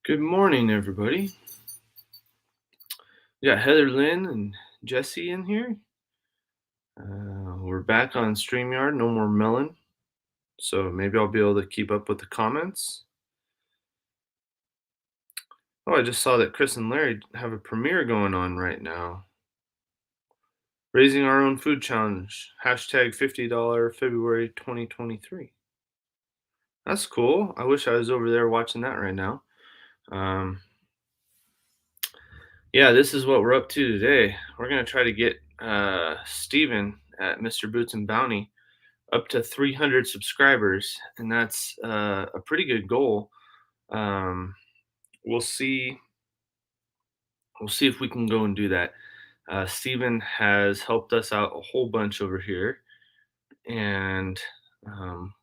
Good morning, everybody. We got Heather Lynn and Jesse in here. We're back on StreamYard, no more Melon. So maybe I'll be able to keep up with the comments. Oh, I just saw that Chris and Larry have a premiere going on right now. Raising Our Own Food Challenge, hashtag $50 February 2023. That's cool. I wish I was over there watching that right now. Um, yeah, this is what we're up to today. We're going to try to get Steven at Mr. Boots and Bounty up to 300 subscribers, and that's a pretty good goal. Um, we'll see. We'll see if we can go and do that. Steven has helped us out a whole bunch over here, and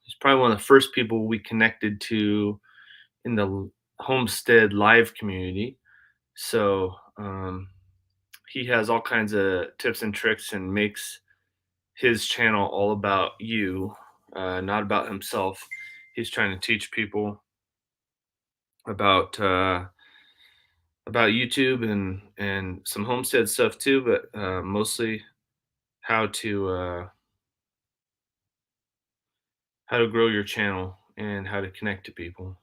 he's probably one of the first people we connected to in the Homestead Live community. So he has all kinds of tips and tricks and makes his channel all about you, not about himself. He's trying to teach people about about YouTube and some homestead stuff too, but mostly how to uh, how to grow your channel and how to connect to people.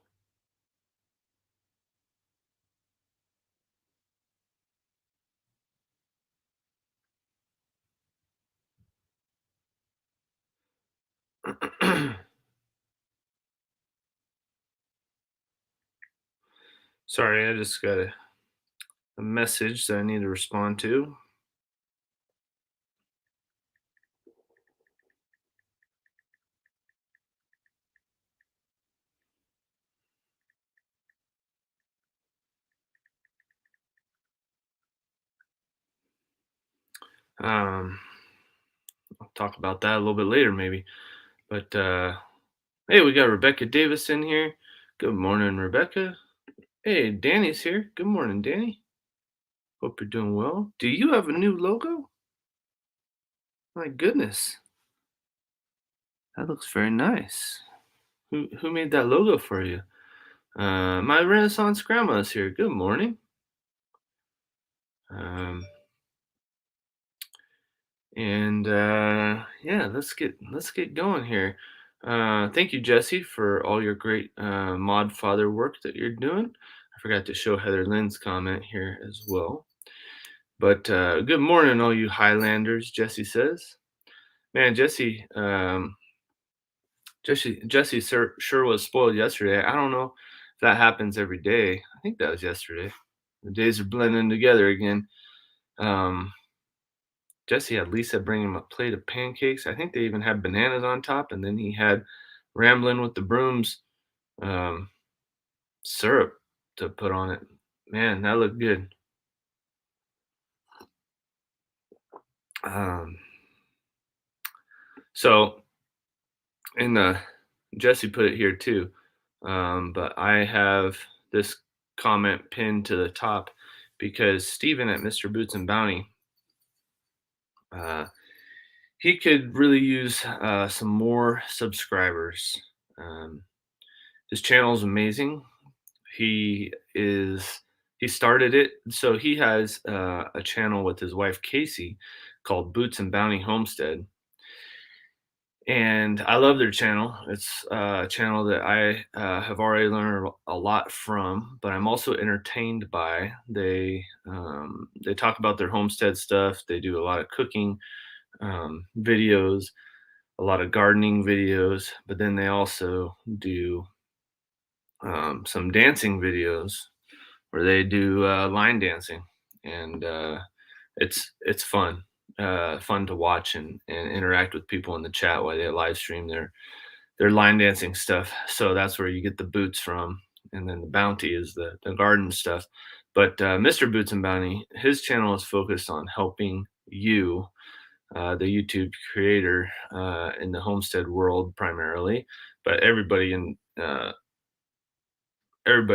Sorry, I just got a message that I need to respond to. Um, I'll talk about that a little bit later, maybe. But hey, we got Rebecca Davis in here. Good morning, Rebecca. Hey, Danny's here. Good morning, Danny. Hope you're doing well. Do you have a new logo? My goodness, that looks very nice. Who made that logo for you? My Renaissance grandma's here. Good morning. Um, and yeah, let's get going here. Thank you, Jesse, for all your great mod father work that you're doing. I forgot to show Heather Lynn's comment here as well. But good morning, all you Highlanders. Jesse says, "Man, Jesse sure was spoiled yesterday. I don't know if that happens every day. I think that was yesterday. The days are blending together again. Um, Jesse had Lisa bring him a plate of pancakes. I think they even had bananas on top, and then he had Rambling with the Brooms um, syrup to put on it. Man, that looked good. Um, so, in the Jesse put it here too, but I have this comment pinned to the top because Steven at Mr. Boots and Bounty, uh, he could really use some more subscribers. Um, his channel is amazing. He is he started it, so he has a channel with his wife Casey called Boots and Bounty Homestead, and I love their channel. It's a channel that I have already learned a lot from, but I'm also entertained by. They talk about their homestead stuff. They do a lot of cooking videos, a lot of gardening videos, but then they also do some dancing videos where they do line dancing, and it's fun, fun to watch and interact with people in the chat while they live stream their line dancing stuff. So that's where you get the boots from, and then the bounty is the garden stuff. But Mr. Boots and Bounty, his channel is focused on helping you, the YouTube creator, in the homestead world primarily, but everybody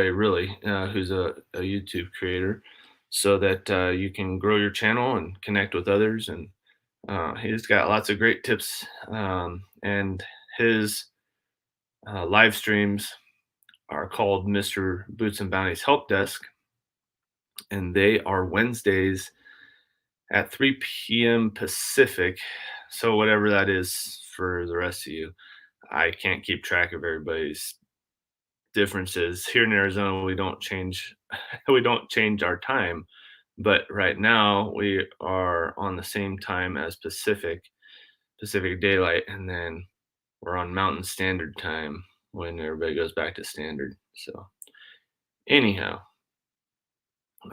really who's a YouTube creator, so that you can grow your channel and connect with others. And he's got lots of great tips, and his live streams are called Mr. Boots and Bounty's Help Desk, and they are Wednesdays at 3 p.m. Pacific. So whatever that is for the rest of you, I can't keep track of everybody's differences. Here in Arizona, we don't change we don't change our time, but right now we are on the same time as Pacific Daylight, and then we're on Mountain Standard Time when everybody goes back to standard. So anyhow,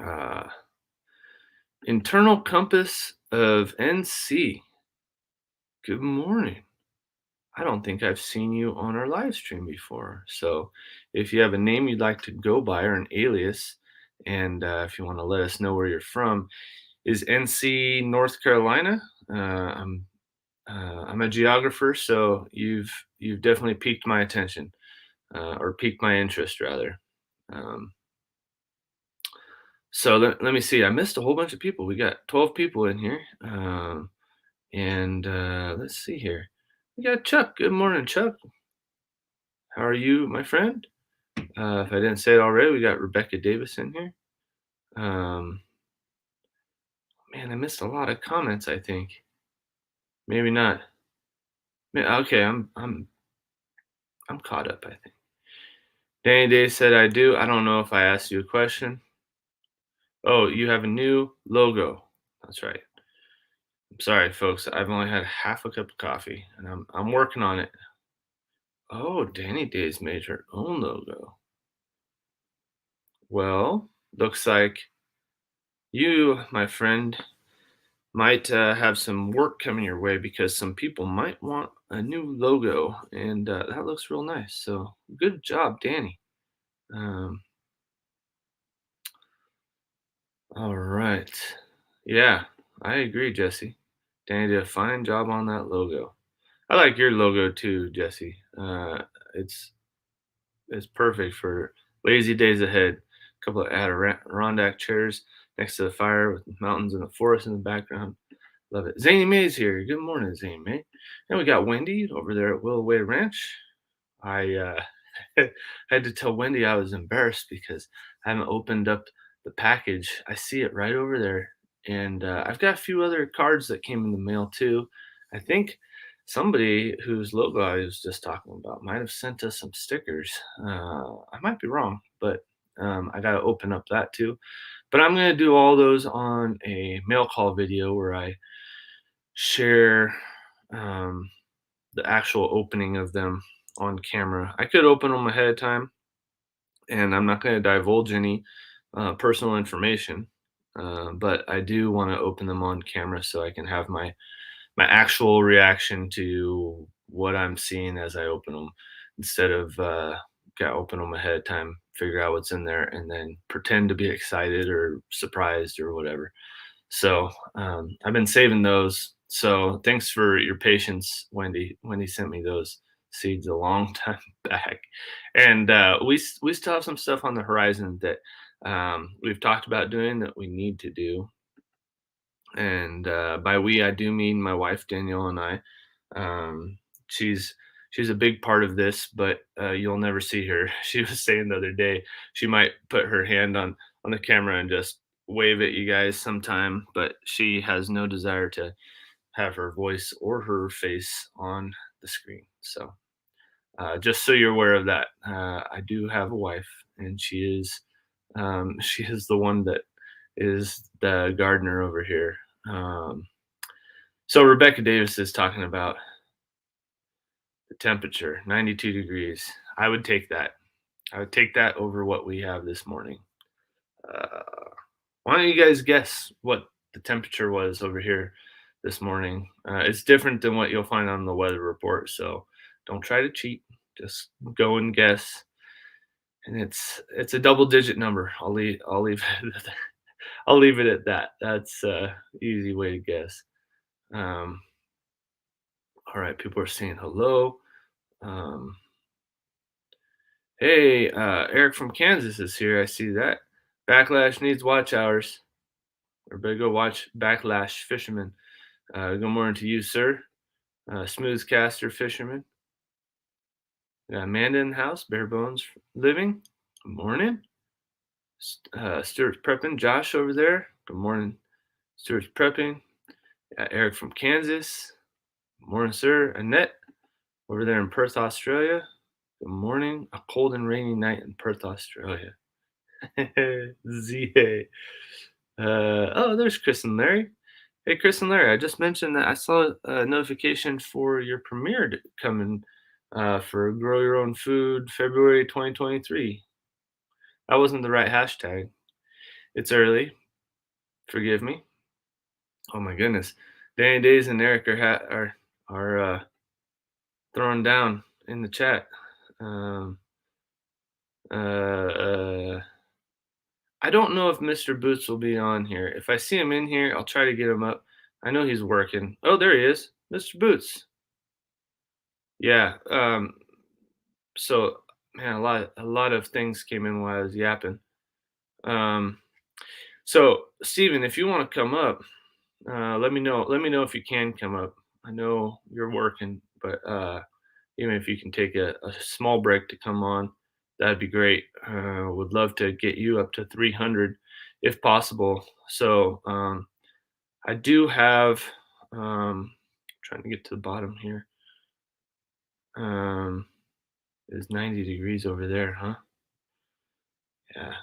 uh, internal compass of NC. Good morning. I don't think I've seen you on our live stream before. So if you have a name you'd like to go by or an alias, and if you want to let us know where you're from, is NC North Carolina? I'm a geographer, so you've definitely piqued my attention, or piqued my interest rather. Um, so let me see. I missed a whole bunch of people. We got 12 people in here, and let's see here. We got Chuck. Good morning, Chuck. How are you, my friend? If I didn't say it already, we got Rebecca Davis in here. Um, man, I missed a lot of comments. I think maybe not. Okay, I'm caught up. I think Danny Day said I do. I don't know if I asked you a question. Oh, you have a new logo. That's right. I'm sorry, folks. I've only had half a cup of coffee, and I'm working on it. Oh, Danny Day's made her own logo. Well, looks like you, my friend, might have some work coming your way because some people might want a new logo, and that looks real nice. So good job, Danny. Um, all right. Yeah, I agree, Jesse. Danny did a fine job on that logo. I like your logo too, Jesse. It's it's perfect for lazy days ahead. A couple of Adirondack chairs next to the fire with mountains and the forest in the background. Love it. Zany Mae's here. Good morning, Zany Mae. And we got Wendy over there at Willoway Ranch. I had to tell Wendy I was embarrassed because I haven't opened up the package. I see it right over there. And I've got a few other cards that came in the mail too. I think somebody whose logo I was just talking about might have sent us some stickers. I might be wrong, but I got to open up that too. But I'm going to do all those on a mail call video where I share um, the actual opening of them on camera. I could open them ahead of time, and I'm not going to divulge any personal information, but I do want to open them on camera so I can have my actual reaction to what I'm seeing as I open them, instead of open them ahead of time, figure out what's in there, and then pretend to be excited or surprised or whatever. So I've been saving those. So thanks for your patience, Wendy. Wendy sent me those seeds a long time back, and we still have some stuff on the horizon that we've talked about doing that we need to do. And by we, I do mean my wife Danielle and I. Um, she's she's a big part of this, but you'll never see her. She was saying the other day she might put her hand on the camera and just wave at you guys sometime, but she has no desire to have her voice or her face on the screen. So just so you're aware of that, I do have a wife, and she is the one that is the gardener over here. Um, so Rebecca Davis is talking about the temperature, 92 degrees. I would take that. I would take that over what we have this morning. Uh, why don't you guys guess what the temperature was over here this morning? It's different than what you'll find on the weather report, so don't try to cheat. Just go and guess, and it's a double digit number. I'll leave it at that. That's easy way to guess. Um, all right, people are saying hello. Um, hey, Eric from Kansas is here. I see that. Backlash needs watch hours. Everybody go watch Backlash Fisherman. Good morning to you, sir. Smooth caster fisherman. We got Amanda in the house, Bare Bones Living. Good morning. Stuart's prepping. Josh over there. Good morning. Stuart's prepping. Got Eric from Kansas. Good morning, sir. Annette over there in Perth, Australia. Good morning. A cold and rainy night in Perth, Australia. ZA. Oh, there's Chris and Larry. Hey, Chris and Larry, I just mentioned that I saw a notification for your premiere coming for Grow Your Own Food February 2023. That wasn't the right hashtag. It's early. Forgive me. Oh my goodness. Danny Days and Eric are throwing down in the chat. Um, uh, uh, I don't know if Mr. Boots will be on here. If I see him in here, I'll try to get him up. I know he's working. Oh, there he is, Mr. Boots. Yeah. So man, a lot of things came in while I was yapping. Um, so Steven, if you want to come up, let me know. Let me know if you can come up. I know you're working, but even if you can take a small break to come on, that'd be great. Would love to get you up to 300 if possible. So I do have, trying to get to the bottom here. It's 90 degrees over there, huh? Yeah,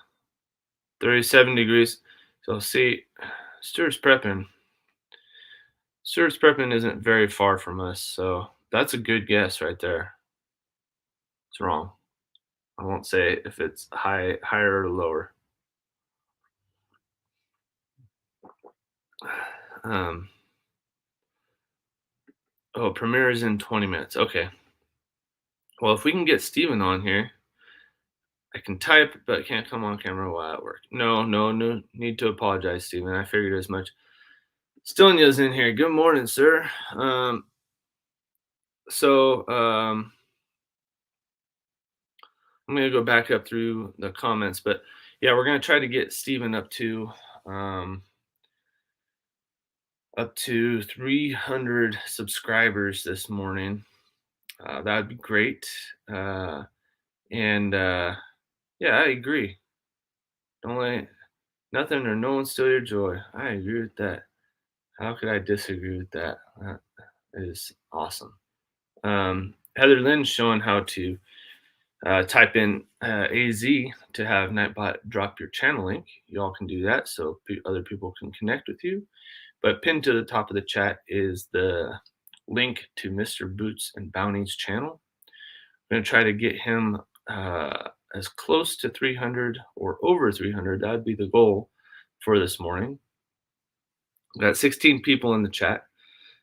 37 degrees. So see, Stuart's prepping. Stuart's prepping isn't very far from us, so that's a good guess right there. It's wrong. I won't say if it's higher or lower. Um, oh, premiere is in 20 minutes. Okay. Well, if we can get Steven on here, I can type, but can't come on camera while at work. No need to apologize, Steven. I figured as much. Stilnia's in here. Good morning, sir. So I'm gonna go back up through the comments, but yeah, we're gonna try to get Steven up to 300 subscribers this morning. That'd be great. And yeah, I agree. Don't let nothing or no one steal your joy. I agree with that. How could I disagree with that? That is awesome. Heather Lynn's showing how to type in AZ to have Nightbot drop your channel link. You all can do that so other people can connect with you. But pinned to the top of the chat is the link to Mr. Boots and Bounty's channel. I'm going to try to get him as close to 300 or over 300. That would be the goal for this morning. We've got 16 people in the chat.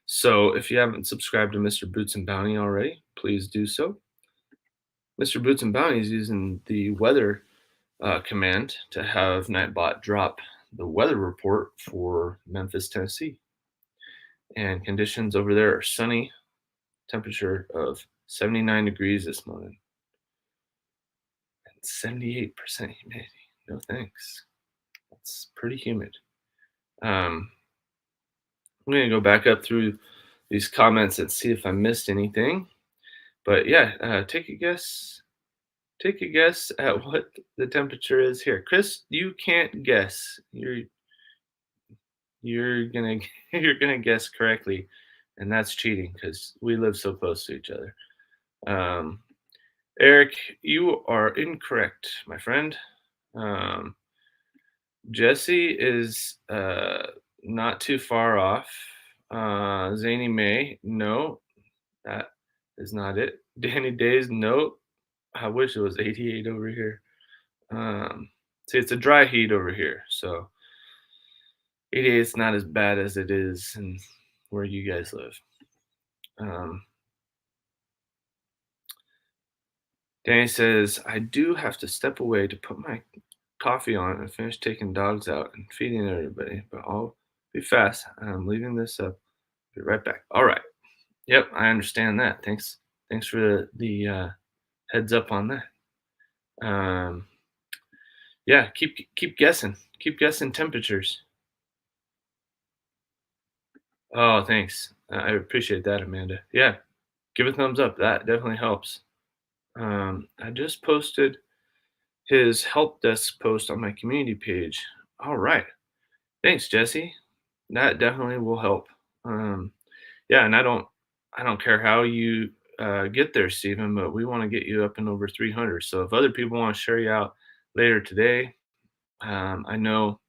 So if you haven't subscribed to Mr. Boots and Bounty already, please do so. Mr. Boots and Bounty is using the weather command to have Nightbot drop the weather report for Memphis, Tennessee. And conditions over there are sunny, temperature of 79 degrees this morning, and 78% humidity. No thanks. That's pretty humid. I'm going to go back up through these comments and see if I missed anything. But yeah, take a guess. Take a guess at what the temperature is here. Chris, you can't guess. You're gonna you're gonna guess correctly, and that's cheating because we live so close to each other. Eric, you are incorrect, my friend. Jesse is not too far off. Zany May, no, that is not it. Danny Days, no. I wish it was 88 over here. See, it's a dry heat over here, so 88 is not as bad as it is in where you guys live. Danny says, I do have to step away to put my coffee on and finish taking dogs out and feeding everybody, but I'll be fast. I'm leaving this up. Be right back. All right. Yep, I understand that. Thanks for the heads up on that. Yeah, keep guessing. Keep guessing temperatures. Oh, thanks. I appreciate that, Amanda. Yeah, give a thumbs up. That definitely helps. I just posted his help desk post on my community page. All right. Thanks, Jesse. That definitely will help. Um, yeah, and I don't care how you get there, Stephen, but we want to get you up and over 300. So if other people want to share you out later today, I know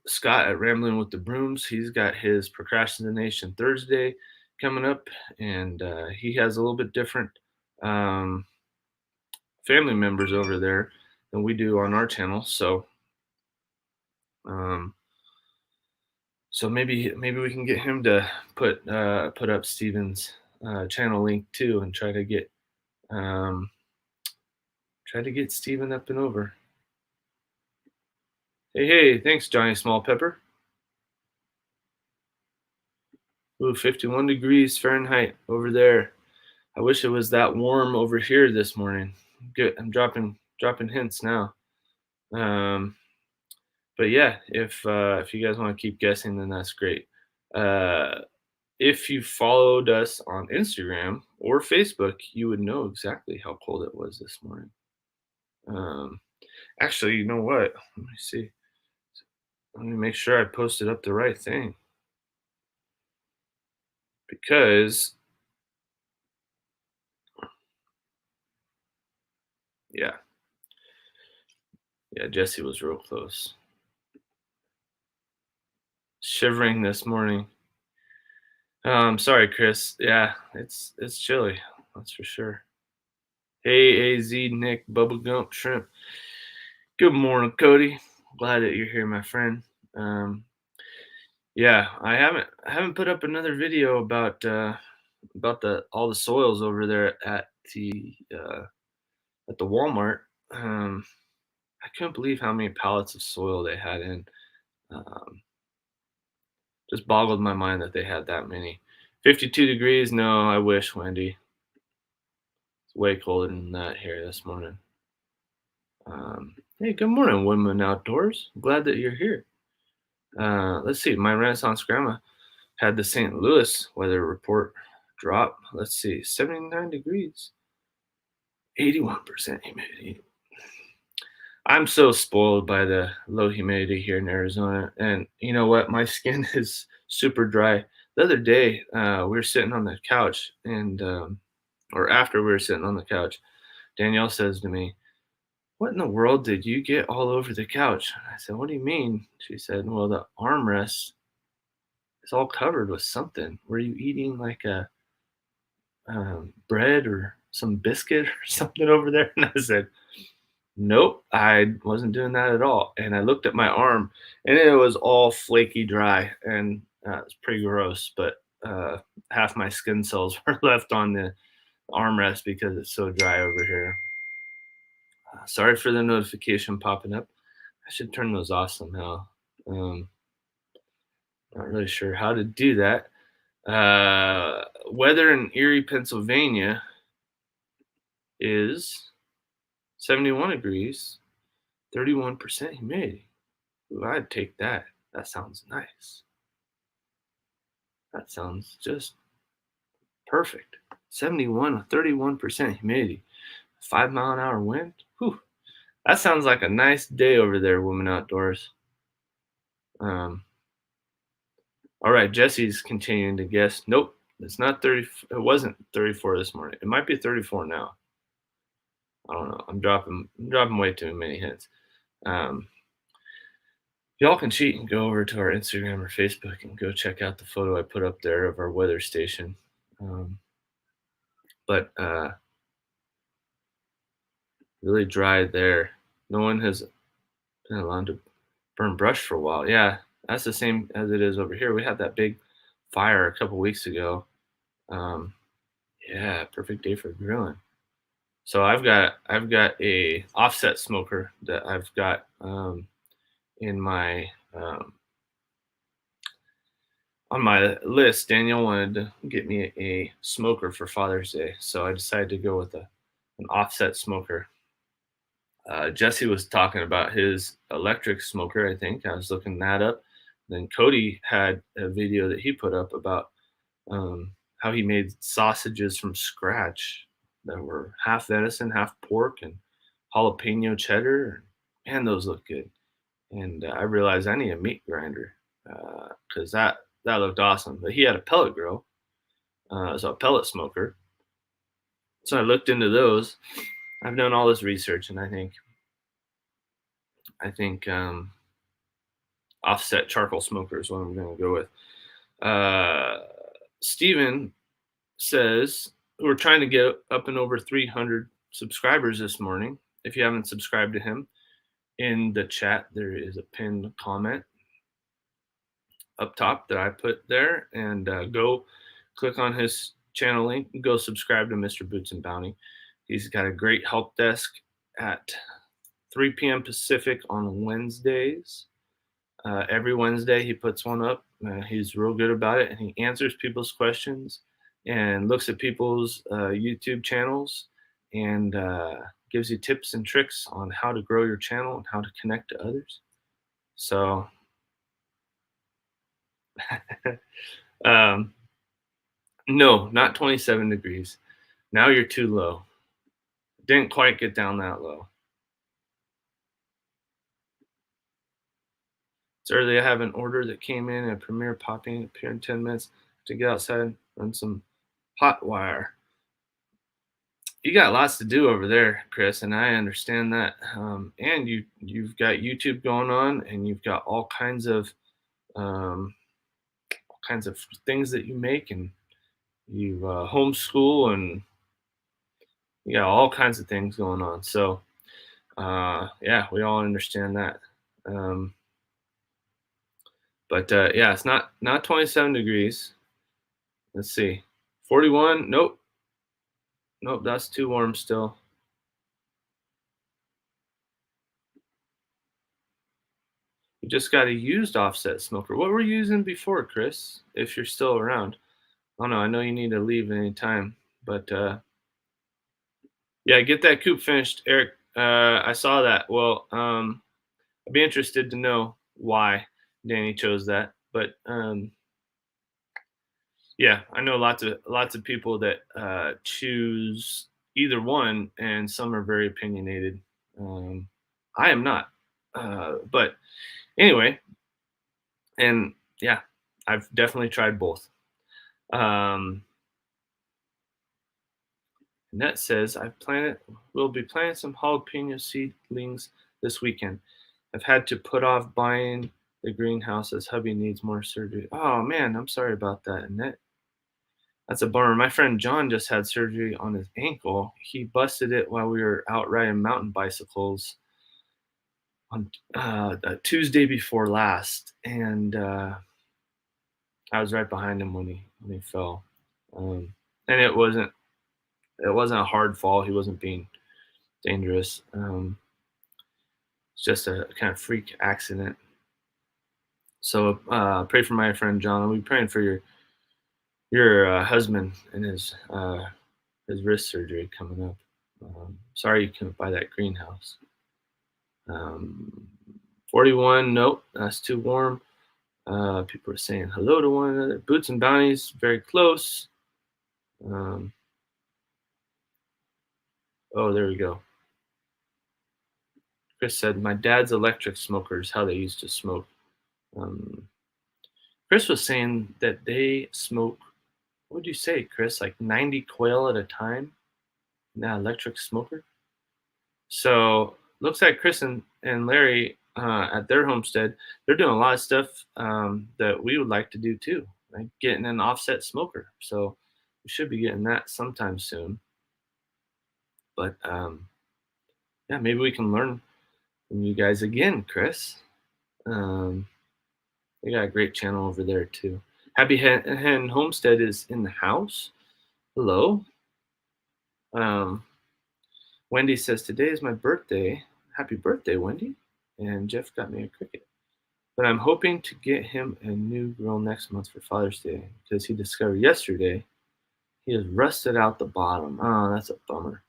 Scott at Rambling with the Brooms. He's got his Procrastination Thursday coming up, and he has a little bit different um, family members over there than we do on our channel. Um, so maybe we can get him to put up Steven's channel link too, and um, try to get Steven up and over. Hey, thanks, Johnny Small Pepper. Ooh, 51 degrees Fahrenheit over there. I wish it was that warm over here this morning. Good. I'm dropping hints now. Um, but yeah, if you guys want to keep guessing, then that's great. Uh, if you followed us on Instagram or Facebook, you would know exactly how cold it was this morning. Um, actually, you know what? Let me see. Let me make sure I posted up the right thing because yeah, yeah, Jesse was real close. Shivering this morning. Sorry, Chris. Yeah, it's chilly. That's for sure. Hey, AZ, Nick, Bubba Gump, Shrimp. Good morning, Cody. Glad that you're here, my friend. Um, yeah, I haven't put up another video about the all the soils over there at the Walmart. Um, I couldn't believe how many pallets of soil they had in. Um, just boggled my mind that they had that many. 52 degrees? No, I wish, Wendy. It's way colder than that here this morning. Hey, good morning, Women Outdoors. Glad that you're here. Let's see. My Renaissance grandma had the St. Louis weather report drop. Let's see, 79 degrees, 81% humidity. I'm so spoiled by the low humidity here in Arizona. And you know what? My skin is super dry. The other day, we were sitting on the couch, or after we were sitting on the couch, Danielle says to me, "What in the world did you get all over the couch?" I said, "What do you mean?" She said, "Well, the armrest is all covered with something. Were you eating like a bread or some biscuit or something over there?" And I said, "Nope, I wasn't doing that at all." And I looked at my arm, and it was all flaky dry, and it was pretty gross. But half my skin cells were left on the armrest because it's so dry over here. Sorry for the notification popping up. I should turn those off somehow. Um, Not really sure how to do that. Weather in Erie, Pennsylvania is 71 degrees, 31% humidity. Ooh, I'd take that. That sounds nice. That sounds just perfect. 71 with 31% humidity. 5 mile an hour wind. Whew. That sounds like a nice day over there, Women Outdoors. Um, all right, Jesse's continuing to guess. Nope, it's not 30. It wasn't 34 this morning. It might be 34 now. I don't know. I'm dropping way too many hints. Um, y'all can cheat and go over to our Instagram or Facebook and go check out the photo I put up there of our weather station. But really dry there. No one has been allowed to burn brush for a while. Yeah, that's the same as it is over here. We had that big fire a couple weeks ago. Um, yeah, perfect day for grilling. So I've got a offset smoker that I've got in my on my list. Daniel wanted to get me a smoker for Father's Day, so I decided to go with an offset smoker. Jesse was talking about his electric smoker. I think I was looking that up. Then Cody had a video that he put up about how he made sausages from scratch that were half venison, half pork, and jalapeno cheddar. Man, those look good. And I realized I need a meat grinder because that looked awesome. But he had a pellet grill, so a pellet smoker. So I looked into those. I've done all this research, and I think offset charcoal smoker is what I'm going to go with. Steven says we're trying to get up and over 300 subscribers this morning. If you haven't subscribed to him, in the chat there is a pinned comment up top that I put there, and go click on his channel link and go subscribe to Mr. Boots and Bounty. He's got a great help desk at 3 p.m. Pacific on Wednesdays. Every Wednesday he puts one up. He's real good about it, and he answers people's questions and looks at people's YouTube channels and gives you tips and tricks on how to grow your channel and how to connect to others. So, um, no, not 27 degrees. Now you're too low. Didn't quite get down that low. It's early. I have an order that came in at Premier popping up here in 10 minutes to get outside and run some hot wire. You got lots to do over there, Chris, and I understand that. And you've got YouTube going on, and you've got um, all kinds of things that you make, and you homeschool, and you got all kinds of things going on. So yeah, we all understand that. Um, but yeah, it's not 27 degrees. Let's see, 41. Nope, nope, that's too warm still. You just got a used offset smoker. What were you using before, Chris? If you're still around. Oh no, I know you need to leave at any time, but yeah, get that coop finished, Eric. I saw that. Well, I'd be interested to know why Danny chose that. But yeah, I know lots of people that choose either one, and some are very opinionated. Um, I am not, but anyway, and yeah, I've definitely tried both. Um, and that says we'll be planting some jalapeno seedlings this weekend. I've had to put off buying the greenhouse as hubby needs more surgery. Oh man, I'm sorry about that, Annette. That's a bummer. My friend John just had surgery on his ankle. He busted it while we were out riding mountain bicycles on Tuesday before last, and I was right behind him when he fell. And it wasn't a hard fall. He wasn't being dangerous. It's just a kind of freak accident. So pray for my friend John. I'll be praying for your husband and his wrist surgery coming up. Sorry you couldn't buy that greenhouse. 41, nope, that's too warm. People are saying hello to one another. Boots and Bounties, very close. Oh, there we go. Chris said, my dad's electric smoker is how they used to smoke. Chris was saying that they smoke, what would you say, Chris, like 90 quail at a time in that electric smoker? So looks like Chris and Larry at their homestead, they're doing a lot of stuff that we would like to do too, like getting an offset smoker. So we should be getting that sometime soon. But yeah, maybe we can learn from you guys again, Chris. They got a great channel over there too. Happy Hen Homestead is in the house. Hello. Wendy says, today is my birthday. Happy birthday, Wendy. And Jeff got me a Cricut. But I'm hoping to get him a new grill next month for Father's Day because he discovered yesterday he has rusted out the bottom. Oh, that's a bummer.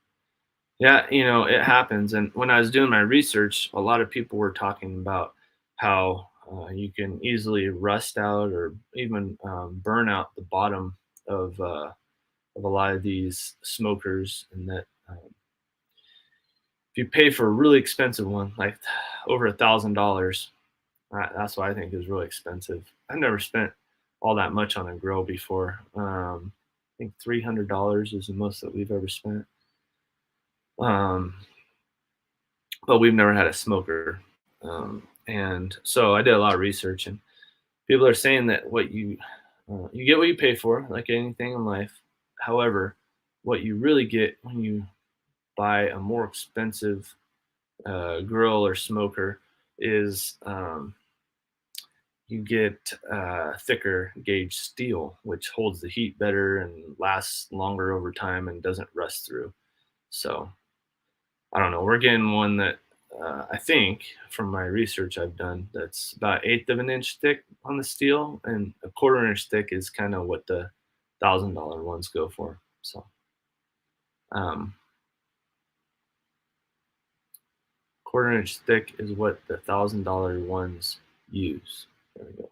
Yeah, it happens. And when I was doing my research, a lot of people were talking about how you can easily rust out or even burn out the bottom of of a lot of these smokers, and that if you pay for a really expensive one, like over $1,000, that's what I think is really expensive. I've never spent all that much on a grill before. I think $300 is the most that we've ever spent. Um, but we've never had a smoker. And so I did a lot of research, and people are saying that you get what you pay for, like anything in life. However, what you really get when you buy a more expensive grill or smoker is you get thicker gauge steel, which holds the heat better and lasts longer over time and doesn't rust through. So I don't know. We're getting one that I think, from my research I've done, that's about eighth of an inch thick on the steel, and a quarter inch thick is kind of what the $1,000 ones go for. So um, quarter inch thick is what the $1,000 ones use. There we go.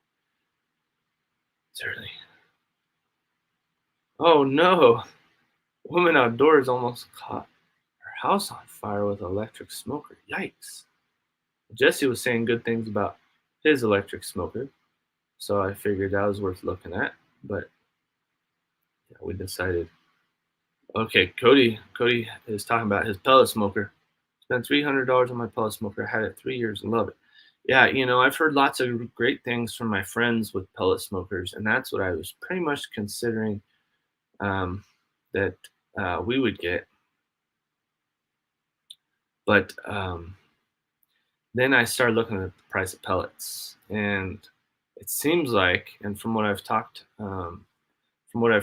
It's early. Oh no! Woman outdoors almost caught her house on fire with an electric smoker. Yikes! Jesse was saying good things about his electric smoker, so I figured that was worth looking at. But yeah, we decided. Okay, Cody is talking about his pellet smoker. Spent $300 on my pellet smoker. Had it 3 years. Love it. Yeah, I've heard lots of great things from my friends with pellet smokers, and that's what I was pretty much considering um, that we would get. But then I started looking at the price of pellets, and it seems like, and from what I've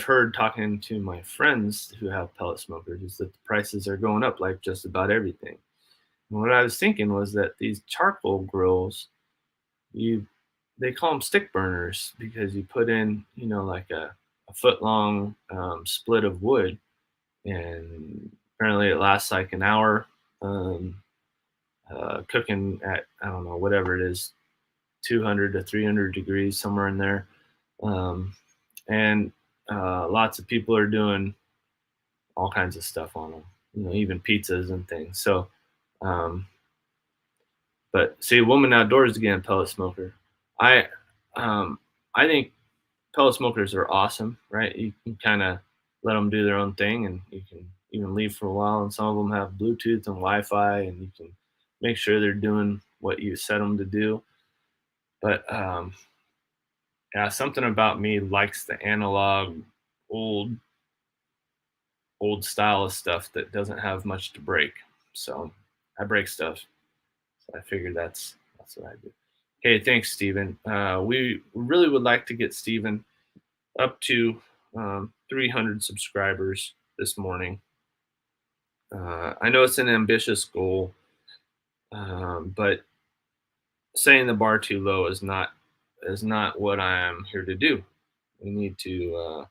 heard talking to my friends who have pellet smokers, is that the prices are going up like just about everything. And what I was thinking was that these charcoal grills, you they call them stick burners because you put in, like a foot long split of wood, and apparently it lasts like an hour. Um, Cooking at, I don't know, whatever it is, 200 to 300 degrees, somewhere in there. Um, and lots of people are doing all kinds of stuff on them, even pizzas and things. So, um, but see, woman outdoors again, pellet smoker. I, um, I think pellet smokers are awesome, right? You can kind of let them do their own thing, and you can even leave for a while. And some of them have Bluetooth and Wi-Fi, and you can make sure they're doing what you set them to do. But yeah, something about me likes the analog, old, old style of stuff that doesn't have much to break. So I break stuff. So I figured that's what I do. Okay, thanks, Stephen. We really would like to get Stephen up to 300 subscribers this morning. I know it's an ambitious goal, but setting the bar too low is not what I am here to do. We need to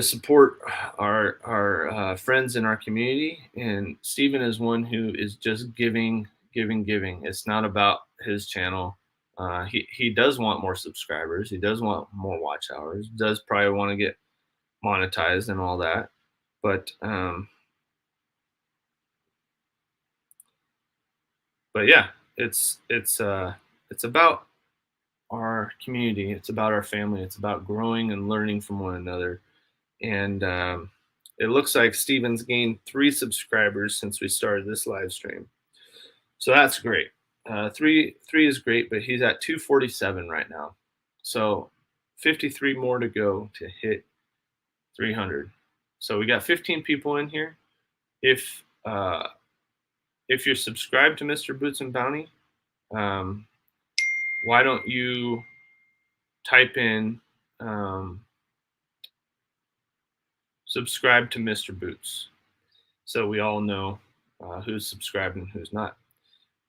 support our friends in our community, and Stephen is one who is just giving, giving, giving. It's not about his channel. He does want more subscribers. He does want more watch hours. Does probably want to get monetized and all that. But yeah, it's about our community. It's about our family. It's about growing and learning from one another. And it looks like Steven's gained 3 subscribers since we started this live stream. So that's great. Three is great, but he's at 247 right now. So 53 more to go to hit 300. So we got 15 people in here. If you're subscribed to Mr. Boots and Bounty, um, why don't you type in subscribe to Mr. Boots, so we all know who's subscribed and who's not.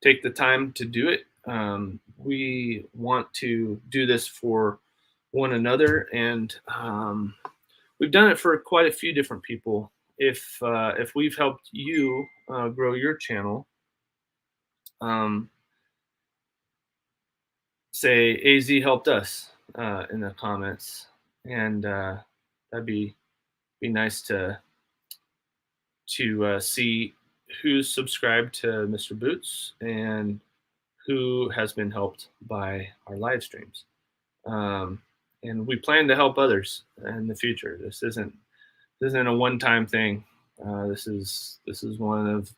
Take the time to do it. We want to do this for one another, and we've done it for quite a few different people. If we've helped you grow your channel, um, say AZ helped us in the comments, and that'd be be nice to see who's subscribed to Mr. Boots and who has been helped by our live streams. Um, and we plan to help others in the future. This isn't a one-time thing. This is one of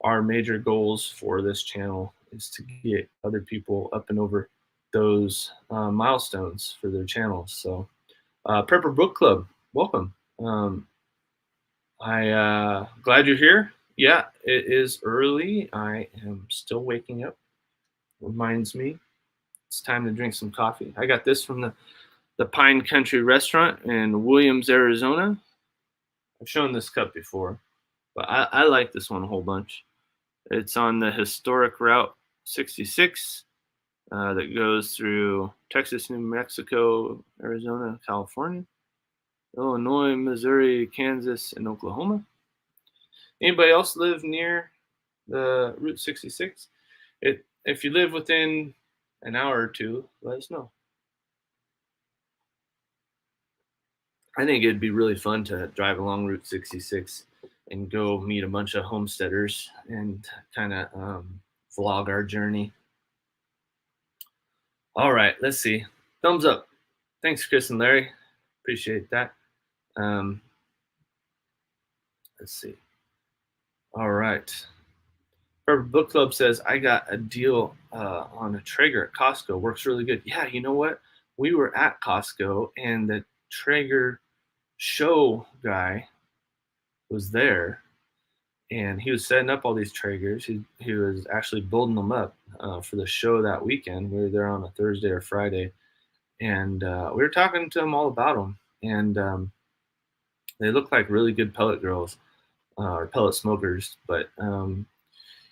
our major goals for this channel is to get other people up and over those milestones for their channels. So, Prepper Book Club, welcome. Glad you're here. Yeah, it is early. I am still waking up. Reminds me it's time to drink some coffee. I got this from the Pine Country Restaurant in Williams, Arizona. I've shown this cup before, but I like this one a whole bunch. It's on the historic Route 66 that goes through Texas, New Mexico, Arizona, California, Illinois, Missouri, Kansas, and Oklahoma. Anybody else live near the Route 66? If you live within an hour or two, let us know. I think it'd be really fun to drive along Route 66 and go meet a bunch of homesteaders and kind of vlog our journey. All right, let's see. Thumbs up. Thanks, Chris and Larry. Appreciate that. Let's see. All right. Perfect Book Club says, I got a deal on a Traeger at Costco. Works really good. Yeah, you know what? We were at Costco and the Traeger show guy was there and he was setting up all these Traegers. He was actually building them up for the show that weekend. We were there on a Thursday or Friday and we were talking to them all about them. And they look like really good pellet grills or pellet smokers. But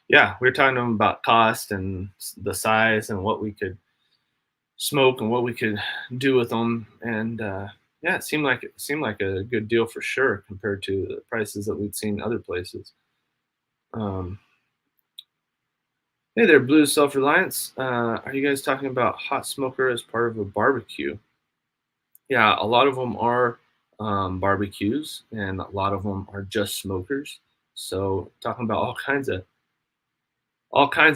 yeah, we were talking to them about cost and the size and what we could smoke and what we could do with them. And yeah, it seemed like a good deal for sure compared to the prices that we'd seen other places. Hey there, Blue Self-Reliance. Are you guys talking about hot smoker as part of a barbecue? Yeah, a lot of them are barbecues, and a lot of them are just smokers. So talking about all kinds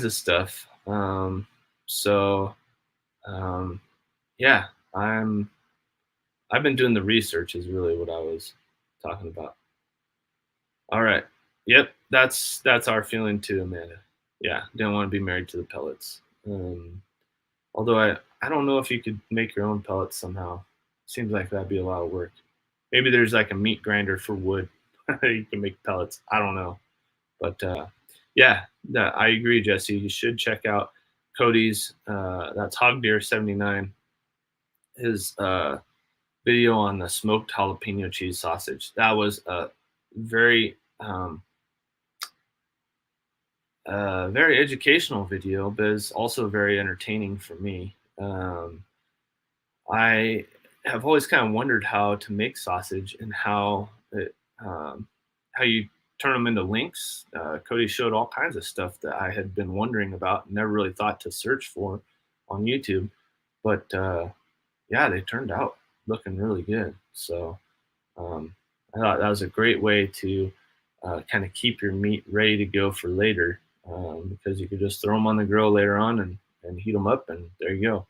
of stuff. So yeah, I've been doing the research is really what I was talking about. All right. Yep, that's our feeling too, Amanda. Yeah, didn't want to be married to the pellets. Although I don't know if you could make your own pellets somehow. Seems like that'd be a lot of work. Maybe there's like a meat grinder for wood. You can make pellets. I don't know. But yeah, I agree, Jesse. You should check out Cody's, that's Hog Deer 79, his video on the smoked jalapeno cheese sausage. That was a very, very educational video, but it's also very entertaining for me. I have always kind of wondered how to make sausage and how you turn them into links. Cody showed all kinds of stuff that I had been wondering about and never really thought to search for on YouTube. But yeah, they turned out looking really good. So I thought that was a great way to kind of keep your meat ready to go for later because you could just throw them on the grill later on and heat them up, and there you go.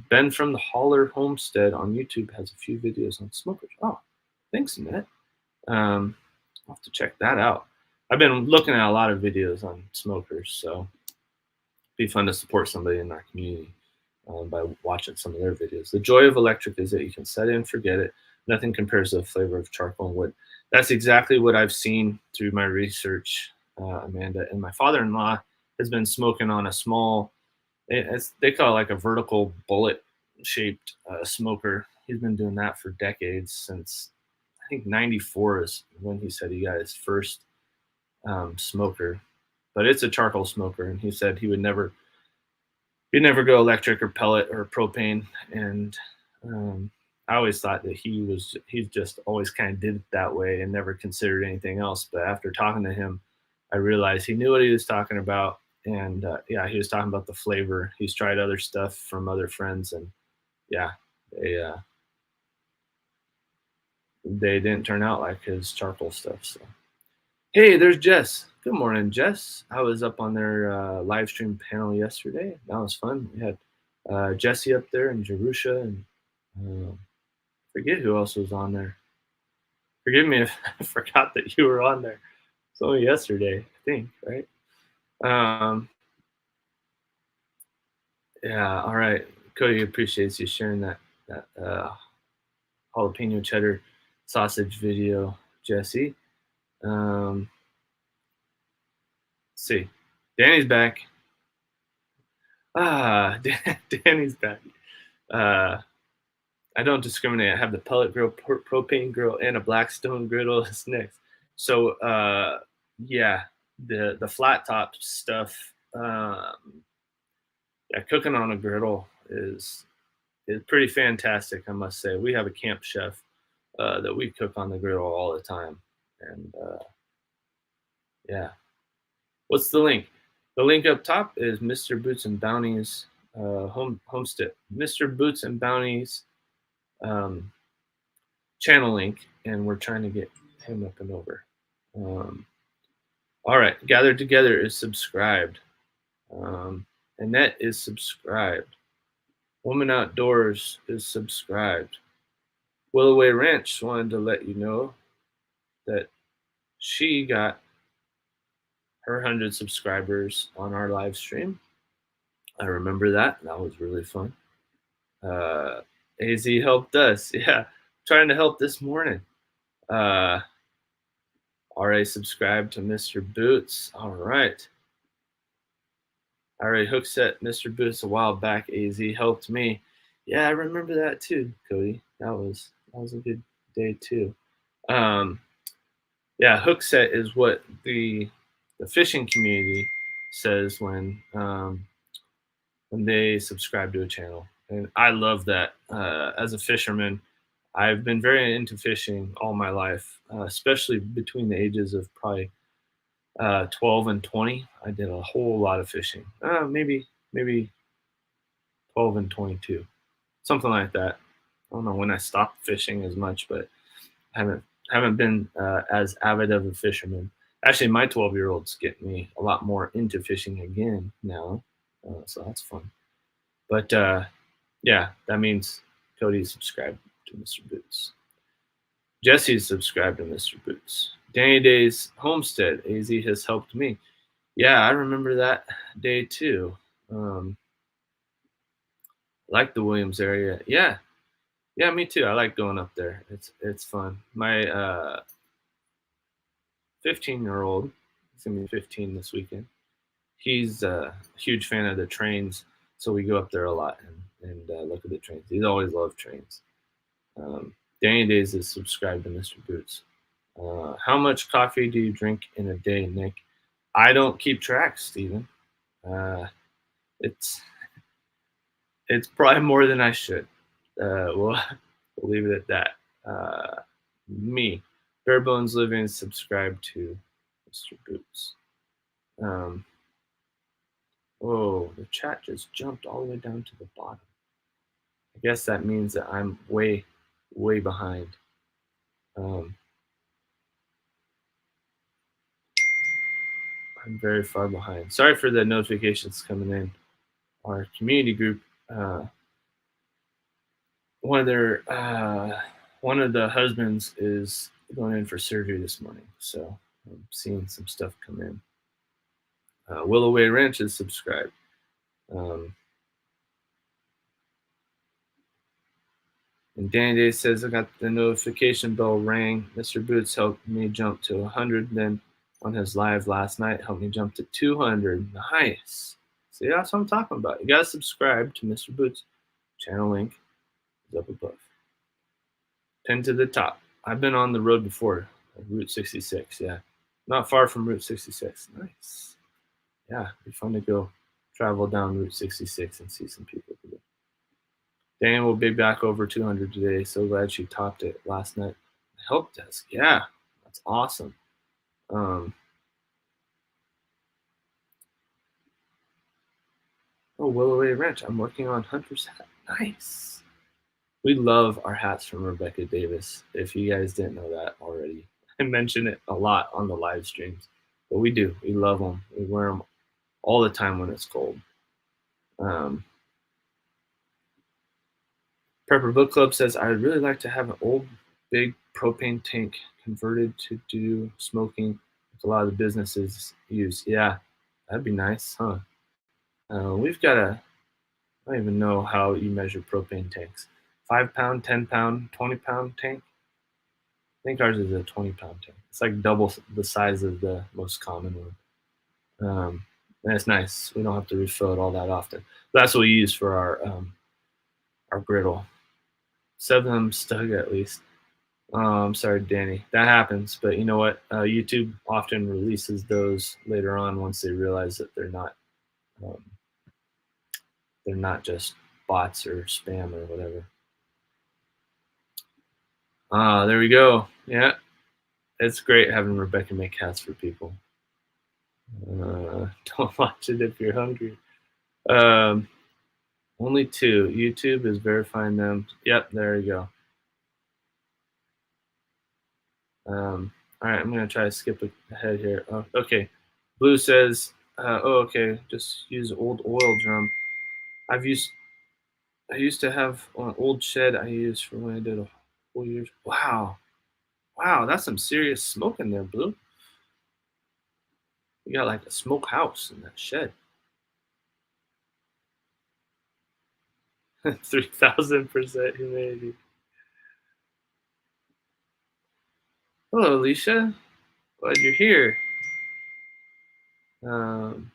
Ben from the Holler Homestead on YouTube has a few videos on smokers. Oh, thanks, Annette. I'll have to check that out. I've been looking at a lot of videos on smokers, so it'd be fun to support somebody in our community by watching some of their videos. The joy of electric is that you can set it and forget it. Nothing compares to the flavor of charcoal and wood. That's exactly what I've seen through my research, Amanda. And my father-in-law has been smoking on a small, they call it like a vertical bullet-shaped smoker. He's been doing that for decades, since I think 94 is when he said he got his first smoker. But it's a charcoal smoker, and he said he'd never go electric or pellet or propane. And I always thought that he just always kind of did it that way and never considered anything else. But after talking to him, I realized he knew what he was talking about. And yeah, he was talking about the flavor. He's tried other stuff from other friends, and yeah, they didn't turn out like his charcoal stuff. So, hey, there's Jess. Good morning, Jess. I was up on their live stream panel yesterday. That was fun. We had Jesse up there and Jerusha and forget who else was on there. Forgive me if I forgot that you were on there. It's only yesterday, I think, right? Um, yeah, all right. Cody appreciates you sharing that jalapeno cheddar sausage video, Jesse. Let's see. Danny's back. Danny's back. Uh, I don't discriminate. I have the pellet grill, propane grill, and a Blackstone griddle. It's next. So yeah, the flat top stuff. Yeah, cooking on a griddle is pretty fantastic. I must say, we have a camp chef that we cook on the griddle all the time, and yeah. What's the link? The link up top is Mr. Boots and Bounty's homestead. Mr. Boots and Bounty's um, channel link, and we're trying to get him up and over. All right, Gathered Together is subscribed. Annette is subscribed. Woman Outdoors is subscribed. Willoway Ranch wanted to let you know that she got her 100 subscribers on our live stream. I remember that. That was really fun. AZ helped us. Yeah, trying to help this morning. Already subscribed to Mr. Boots. All right. I already hook set Mr. Boots a while back. AZ helped me. Yeah, I remember that too, Cody. That was a good day too. Yeah, hook set is what the fishing community says when they subscribe to a channel, and I love that. As a fisherman, I've been very into fishing all my life, especially between the ages of probably 12 and 20. I did a whole lot of fishing. Maybe 12 and 22, something like that. I don't know when I stopped fishing as much, but I haven't been as avid of a fisherman. Actually, my 12-year-olds get me a lot more into fishing again now, so that's fun. But yeah, that means Cody subscribed to Mr. Boots. Jesse's subscribed to Mr. Boots. Danny Day's Homestead, AZ has helped me. Yeah, I remember that day too. Like the Williams area. Yeah, me too. I like going up there. It's fun. My 15-year-old, he's gonna be 15 this weekend. He's a huge fan of the trains, so we go up there a lot and look at the trains. He's always loved trains. Danny Days is subscribed to Mr. Boots. How much coffee do you drink in a day, Nick? I don't keep track, Steven. It's probably more than I should. We'll leave it at that. Me, Bare Bones Living, subscribed to Mr. Boots. Whoa, the chat just jumped all the way down to the bottom. I guess that means that I'm way behind. I'm very far behind. Sorry for the notifications coming in. Our community group, one of the husbands is going in for surgery this morning, so I'm seeing some stuff come in. Willoway Ranch is subscribed. And Danny Day says, I got the notification bell rang. Mr. Boots helped me jump to 100. Then on his live last night, helped me jump to 200. Nice. See, that's what I'm talking about. You got to subscribe to Mr. Boots. Channel link is up above. Pinned to the top. I've been on the road before. Route 66, yeah. Not far from Route 66. Nice. Yeah, it'd be fun to go travel down Route 66 and see some people today. Dan will be back over 200 today. So glad she topped it last night. Help desk, yeah, that's awesome. Oh, Willoway Ranch. I'm working on Hunter's Hat. Nice. We love our hats from Rebecca Davis. If you guys didn't know that already, I mention it a lot on the live streams, but we do. We love them. We wear them all the time when it's cold. Um, Prepper Book Club says, I'd really like to have an old, big propane tank converted to do smoking like a lot of the businesses use. Yeah, that'd be nice, huh? We've got a, I don't even know how you measure propane tanks. 5 pound, 10 pound, 20 pound tank? I think ours is a 20 pound tank. It's like double the size of the most common one. And it's nice. We don't have to refill it all that often. That's what we use for our griddle. 7 of them stuck at least. Sorry, Danny. That happens, but you know what? YouTube often releases those later on once they realize that um, they're not just bots or spam or whatever. There we go. Yeah, it's great having Rebecca make hats for people. Don't watch it if you're hungry. Um, Only 2. YouTube is verifying them. Yep, there you go. All right, I'm gonna try to skip ahead here. Oh, okay, Blue says, "Oh, okay, just use old oil drum. I've used, I used to have an old shed I used for when I did a whole years. Wow, wow, that's some serious smoke in there, Blue. You got like a smoke house in that shed. 3,000% humidity. Hello, Alicia. Glad you're here. Um,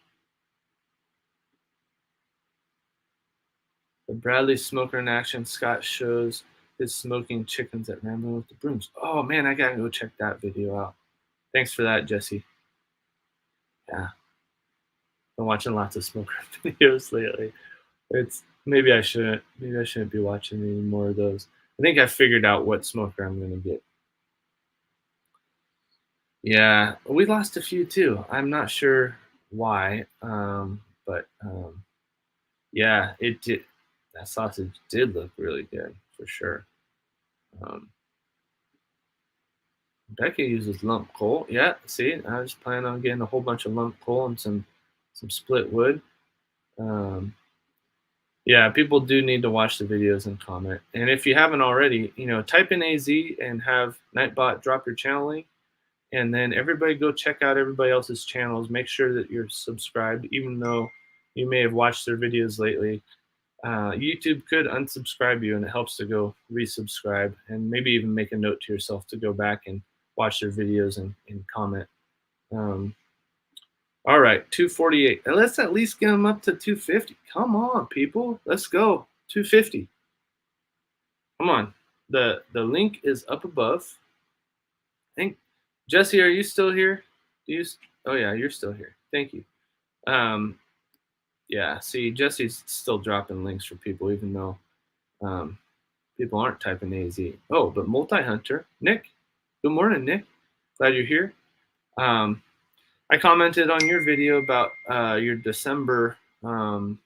the Bradley Smoker in action. Scott shows his smoking chickens at Rambling with the Brooms. Oh man, I gotta go check that video out. Thanks for that, Jesse. Yeah, been watching lots of smoker videos lately. It's maybe I shouldn't. Maybe I shouldn't be watching any more of those. I think I figured out what smoker I'm gonna get. Yeah, we lost a few too. I'm not sure why, but yeah, it did. That sausage did look really good for sure. Um, Becca uses lump coal. Yeah, see, I was planning on getting a whole bunch of lump coal and some split wood. Um, yeah, people do need to watch the videos and comment. And if you haven't already, type in AZ and have Nightbot drop your channel link, and then everybody go check out everybody else's channels. Make sure that you're subscribed, even though you may have watched their videos lately. YouTube could unsubscribe you, and it helps to go resubscribe and maybe even make a note to yourself to go back and watch their videos and comment. Um, all right, 248. Let's at least get them up to 250. Come on, people. Let's go. 250. Come on. The link is up above. I think Jesse, are you still here? Do you Oh yeah, you're still here. Thank you. Um, yeah, see, Jesse's still dropping links for people, even though um, people aren't typing AZ. Oh, but Multi Hunter, Nick. Good morning, Nick. Glad you're here. Um, I commented on your video about your December hog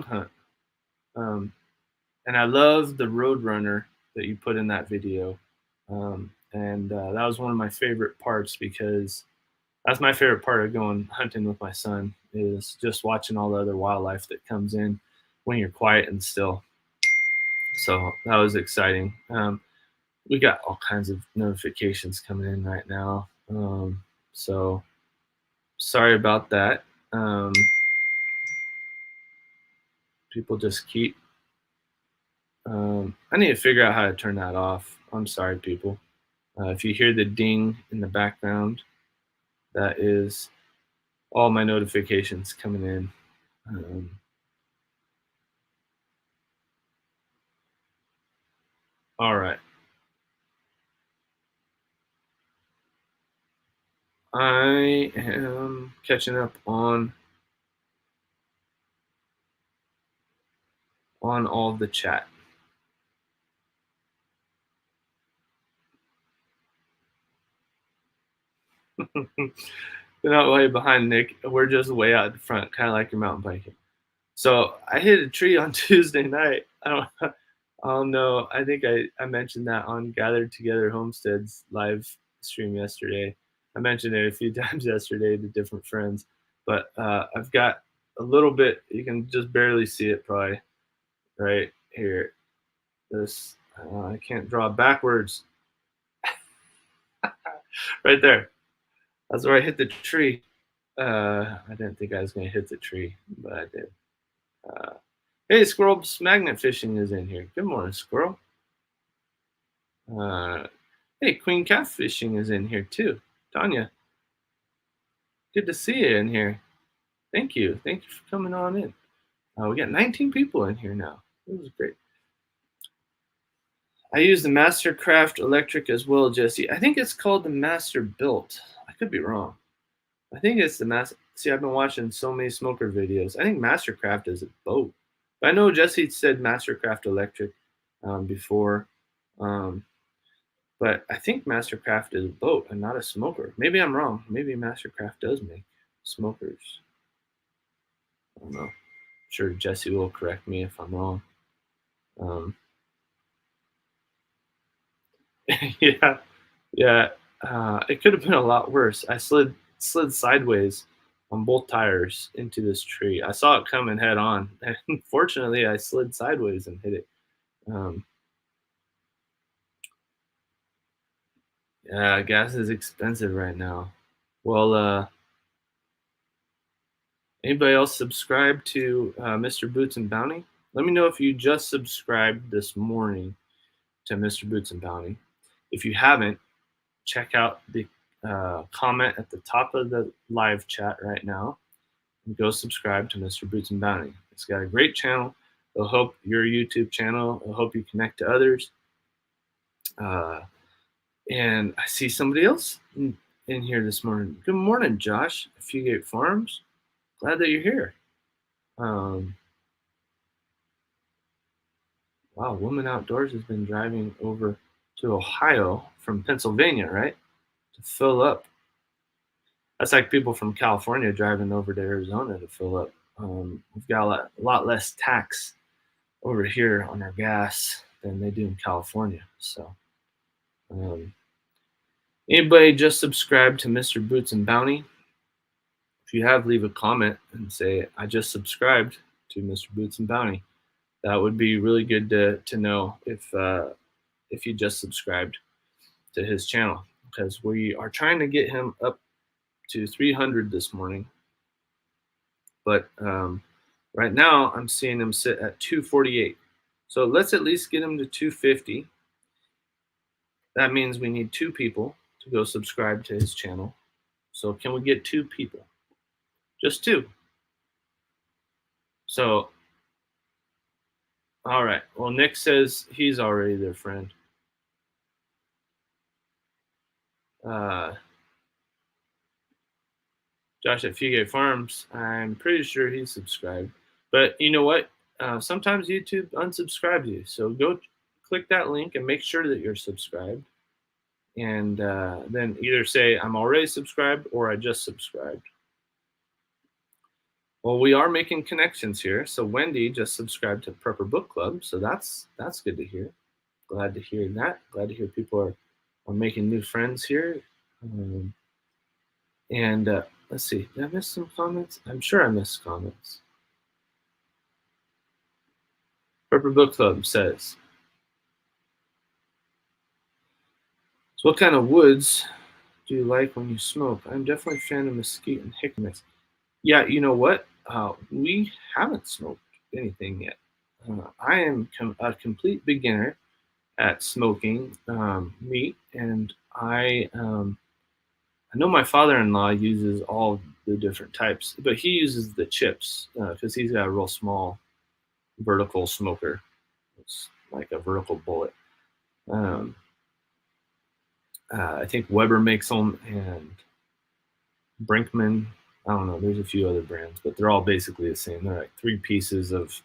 hunt, um, and I love the Roadrunner that you put in that video, and that was one of my favorite parts because that's my favorite part of going hunting with my son is just watching all the other wildlife that comes in when you're quiet and still. So that was exciting. We got all kinds of notifications coming in right now. So sorry about that. People just keep. I need to figure out how to turn that off. I'm sorry, people. If you hear the ding in the background, that is all my notifications coming in. Um, all right. I am catching up on all of the chat. We're not way behind, Nick. We're just way out in front, kind of like your mountain biking. So I hit a tree on Tuesday night. I don't know. I think I mentioned that on Gathered Together Homesteads live stream yesterday. I mentioned it a few times yesterday to different friends, but I've got a little bit. You can just barely see it, probably right here. This I can't draw backwards. Right there. That's where I hit the tree. I didn't think I was going to hit the tree, but I did. Uh, hey, Squirrel's Magnet Fishing is in here. Good morning, Squirrel. Uh, hey, Queen Cat Fishing is in here too. Tanya, good to see you in here. Thank you. Thank you for coming on in. We got 19 people in here now. This is great. I use the Mastercraft Electric as well, Jesse. I think it's called the Master Built. I could be wrong. I think it's the Master. See, I've been watching so many smoker videos. I think Mastercraft is a boat. But I know Jesse said Mastercraft Electric before. Um, but I think Mastercraft is a boat and not a smoker. Maybe I'm wrong. Maybe Mastercraft does make smokers. I don't know. I'm sure Jesse will correct me if I'm wrong. Um, yeah, yeah. It could have been a lot worse. I slid sideways on both tires into this tree. I saw it coming head on, and fortunately, I slid sideways and hit it. Um, yeah, gas is expensive right now. Well, anybody else subscribe to Mr. Boots and Bounty? Let me know if you just subscribed this morning to Mr. Boots and Bounty. If you haven't, check out the comment at the top of the live chat right now and go subscribe to Mr. Boots and Bounty. It's got a great channel. It'll help your YouTube channel. It'll help you connect to others. And I see somebody else in here this morning. Good morning, Josh at Fugate Farms. Glad that you're here. Wow, Woman Outdoors has been driving over to Ohio from Pennsylvania, right? To fill up. That's like people from California driving over to Arizona to fill up. We've got a lot less tax over here on our gas than they do in California. So, um, anybody just subscribe to Mr. Boots and Bounty? If you have, leave a comment and say, I just subscribed to Mr. Boots and Bounty. That would be really good to know if you just subscribed to his channel, because we are trying to get him up to 300 this morning. But right now, I'm seeing him sit at 248. So let's at least get him to 250. That means we need 2 people to go subscribe to his channel. So can we get 2 people? Just 2. So, all right. Well, Nick says he's already their friend. Josh at Fugate Farms, I'm pretty sure he's subscribed. But you know what? Sometimes YouTube unsubscribes you. So go click that link and make sure that you're subscribed. And then either say, I'm already subscribed or I just subscribed. Well, we are making connections here. So Wendy just subscribed to Prepper Book Club. So that's good to hear. Glad to hear that. Glad to hear people are making new friends here. And let's see, did I miss some comments? I'm sure I missed comments. Prepper Book Club says, so what kind of woods do you like when you smoke? I'm definitely a fan of mesquite and hickory. Yeah, you know what? We haven't smoked anything yet. I am a complete beginner at smoking meat, and I know my father-in-law uses all the different types, but he uses the chips because he's got a real small vertical smoker. It's like a vertical bullet. I think Weber makes them, and Brinkman. I don't know. There's a few other brands, but they're all basically the same. They're like 3 pieces of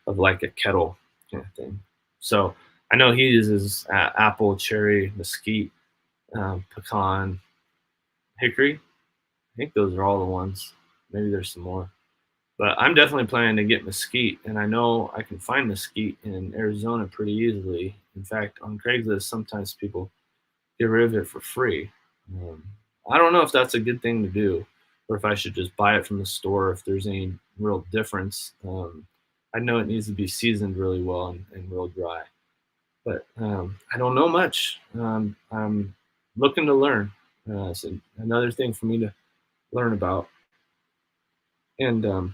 like a kettle kind of thing. So I know he uses apple, cherry, mesquite, pecan, hickory. I think those are all the ones. Maybe there's some more. But I'm definitely planning to get mesquite, and I know I can find mesquite in Arizona pretty easily. In fact, on Craigslist, sometimes people get rid of it for free. Um, I don't know if that's a good thing to do, or if I should just buy it from the store if there's any real difference. I know it needs to be seasoned really well and real dry, but I don't know much. I'm looking to learn. It's another thing for me to learn about. And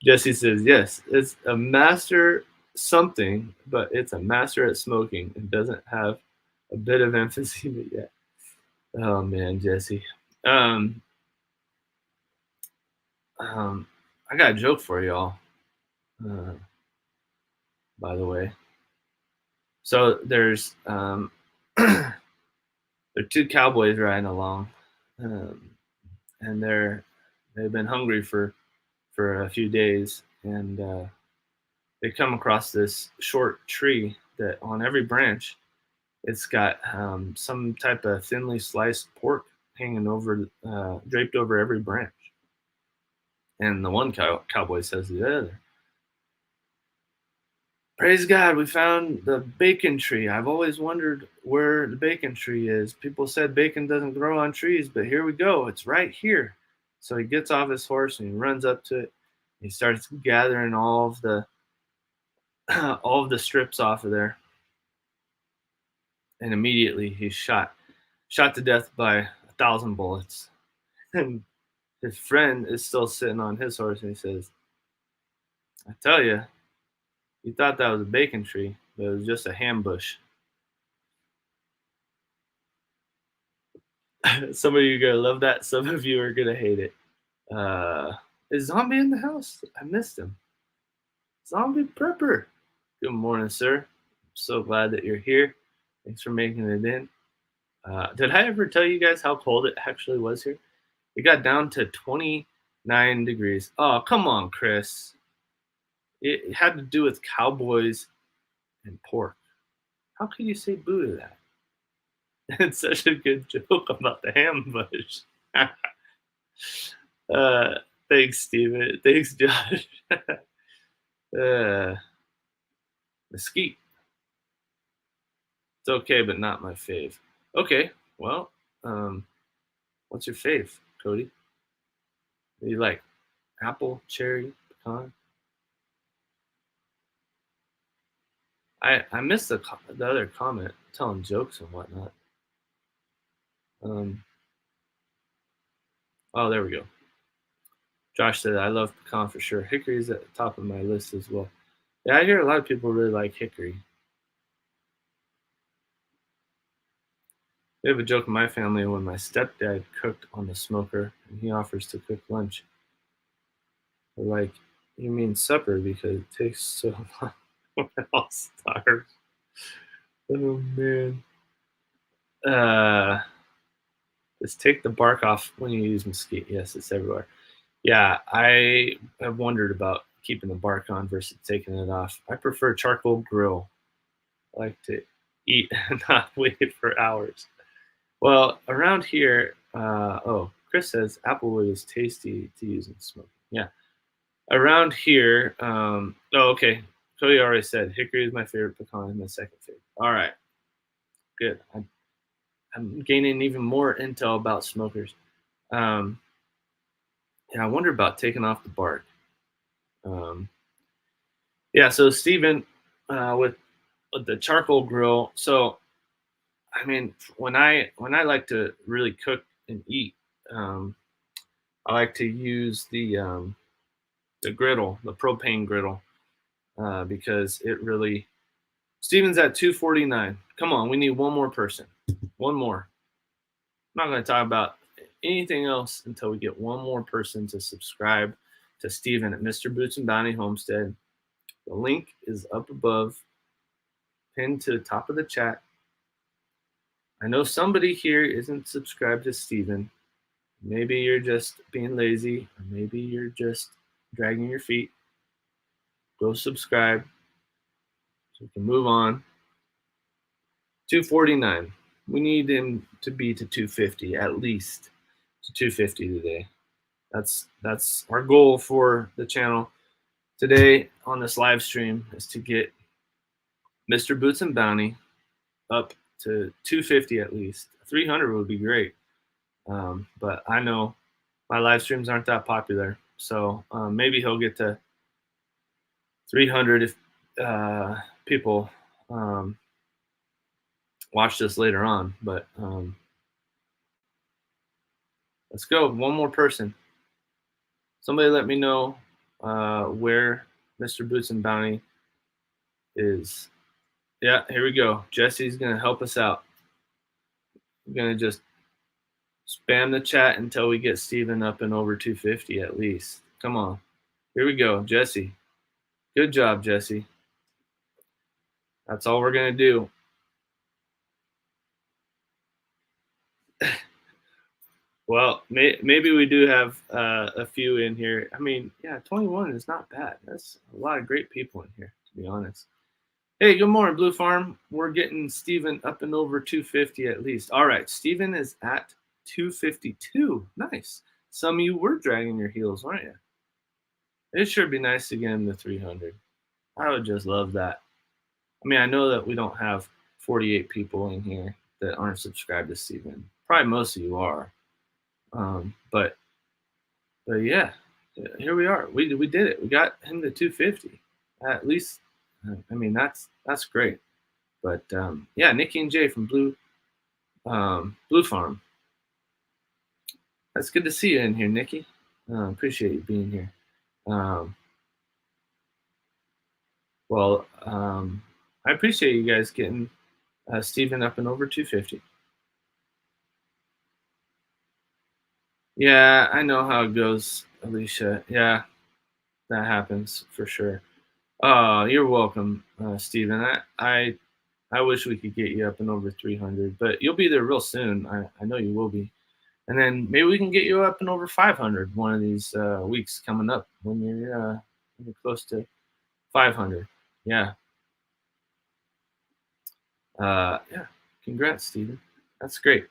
Jesse says, yes, it's a master something, but it's a master at smoking and doesn't have a bit of emphysema yet. Oh man, Jesse. Um, um, I got a joke for y'all. Uh, by the way, so there are two cowboys riding along, um, and they've been hungry for a few days, and they come across this short tree that on every branch it's got some type of thinly sliced pork hanging over, draped over every branch. And the one cowboy says to the other, "Praise God, we found the bacon tree. I've always wondered where the bacon tree is. People said bacon doesn't grow on trees, but here we go. It's right here." So he gets off his horse and he runs up to it. He starts gathering all of the all of the strips off of there, and immediately he's shot to death by 1,000 bullets. And his friend is still sitting on his horse, and he says, "I tell you, you thought that was a bacon tree, but it was just a ham bush." Some of you are gonna love that. Some of you are gonna hate it. Uh, is Zombie in the house? I missed him. Zombie Prepper. Good morning, sir. I'm so glad that you're here. Thanks for making it in. Did I ever tell you guys how cold it actually was here? It got down to 29 degrees. Oh, come on, Chris. It had to do with cowboys and pork. How could you say boo to that? It's such a good joke about the ham bush. uh, thanks, Steven. Thanks, Josh. uh, mesquite. It's okay, but not my fave. Okay, well, um, what's your fave, Cody? You like apple, cherry, pecan? I missed the other comment telling jokes and whatnot. Um, oh, there we go. Josh said, I love pecan for sure. Hickory's at the top of my list as well. Yeah, I hear a lot of people really like hickory. We have a joke in my family when my stepdad cooked on the smoker and he offers to cook lunch. We're like, you mean supper because it takes so long. We're all starved. Oh man. Uh, just take the bark off when you use mesquite. Yes, it's everywhere. Yeah, I have wondered about keeping the bark on versus taking it off. I prefer charcoal grill. I like to eat and not wait for hours. Well, around here, oh, Chris says applewood is tasty to use in smoking. Yeah, around here, oh, okay. Cody already said hickory is my favorite, pecan is my second favorite. All right, good. I'm gaining even more intel about smokers. Um, yeah, I wonder about taking off the bark. Um, yeah, so Steven, with the charcoal grill. So, I mean, when I like to really cook and eat, um, I like to use the griddle, the propane griddle, because it really. Steven's at 249. Come on, we need one more person. One more. I'm not going to talk about anything else until we get one more person to subscribe to Steven at Mr. Boots and Bounty Homestead. The link is up above, pinned to the top of the chat. I know somebody here isn't subscribed to Steven. Maybe you're just being lazy, or maybe you're just dragging your feet. Go subscribe so we can move on. 249. We need him to be to 250 at least, to 250 today. That's our goal for the channel today on this live stream, is to get Mr. Boots and Bounty up to 250 at least. 300 would be great. But I know my live streams aren't that popular, so maybe he'll get to 300 if people watch this later on. But let's go. One more person. Somebody let me know where Mr. Boots and Bounty is. Yeah, here we go. Jesse's going to help us out. We're going to just spam the chat until we get Steven up and over 250 at least. Come on. Here we go, Jesse. Good job, Jesse. That's all we're going to do. Well, maybe we do have a few in here. I mean, yeah, 21 is not bad. That's a lot of great people in here, to be honest. Hey, good morning, Blue Farm. We're getting Steven up and over 250 at least. All right, Steven is at 252. Nice. Some of you were dragging your heels, weren't you? It sure be nice to get him to 300. I would just love that. I mean, I know that we don't have 48 people in here that aren't subscribed to Steven. Probably most of you are. But yeah, here we are. We did it. We got him to 250. At least, I mean, that's great. But yeah, Nikki and Jay from Blue Farm. That's good to see you in here, Nikki. Appreciate you being here. Well, I appreciate you guys getting Steven up and over 250. Yeah, I know how it goes, Alicia. Yeah, that happens for sure. Oh, you're welcome, Steven. I wish we could get you up and over 300, but you'll be there real soon. I know you will be. And then maybe we can get you up and over 500 one of these weeks coming up when you're close to 500. Yeah. Yeah. Congrats, Steven. That's great.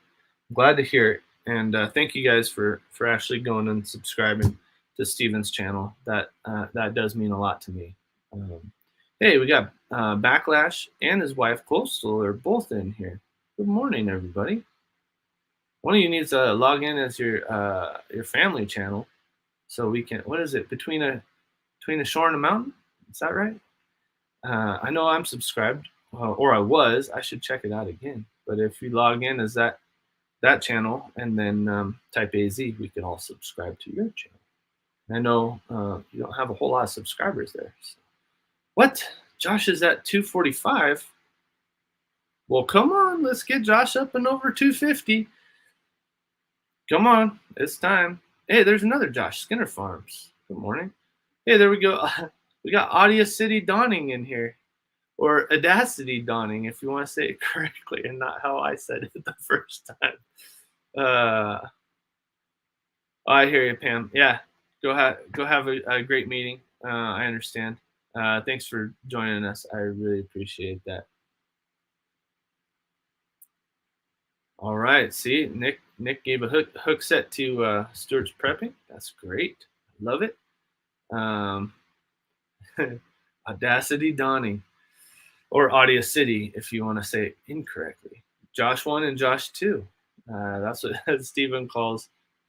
I'm glad to hear it. And thank you guys for actually going and subscribing to Steven's channel. That does mean a lot to me. Hey, we got Backlash and his wife Coastal are both in here. Good morning, everybody. One of you needs to log in as your family channel, so we can. What is it? Between a shore and a mountain? Is that right? I know I'm subscribed, or I was. I should check it out again. But if you log in as that channel and then type AZ, we can all subscribe to your channel. I know you don't have a whole lot of subscribers there. So. What? Josh is at 245. Well, come on, let's get Josh up and over 250. Come on, it's time. Hey, there's another Josh, Skinner Farms. Good morning. Hey, there we go. We got Audio City Dawning in here, or Audacity Dawning, if you want to say it correctly, and not how I said it the first time. I hear you, Pam. Yeah, go have a great meeting. I understand. Thanks for joining us. I really appreciate that. All right. See, Nick gave a hook set to Stuart's Prepping. That's great. Love it. Audacity Dawning, or Audio City, if you want to say it incorrectly. Josh 1 and Josh 2. That's what Stephen calls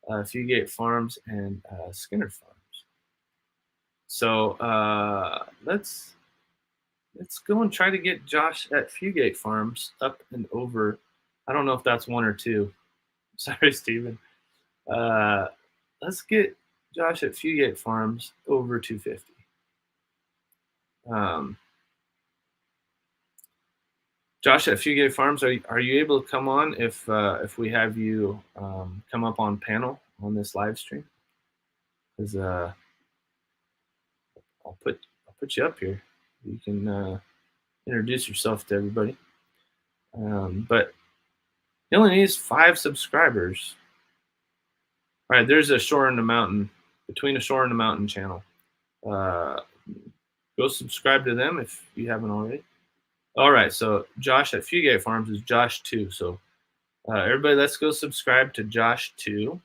Fugate Farms and Skinner Farms. So let's go and try to get Josh at Fugate Farms up and over. I don't know if that's 1 or 2. Sorry, Stephen. Let's get Josh at Fugate Farms over 250. Josh at Fugate Farms, are you able to come on if we have you come up on panel on this live stream? Because I'll put you up here. You can introduce yourself to everybody. But he only needs 5 subscribers. All right, there's a Shore and a Mountain, Between a Shore and a Mountain channel. Go subscribe to them if you haven't already. All right, so Josh at Fugate Farms is Josh 2. So everybody, let's go subscribe to Josh 2.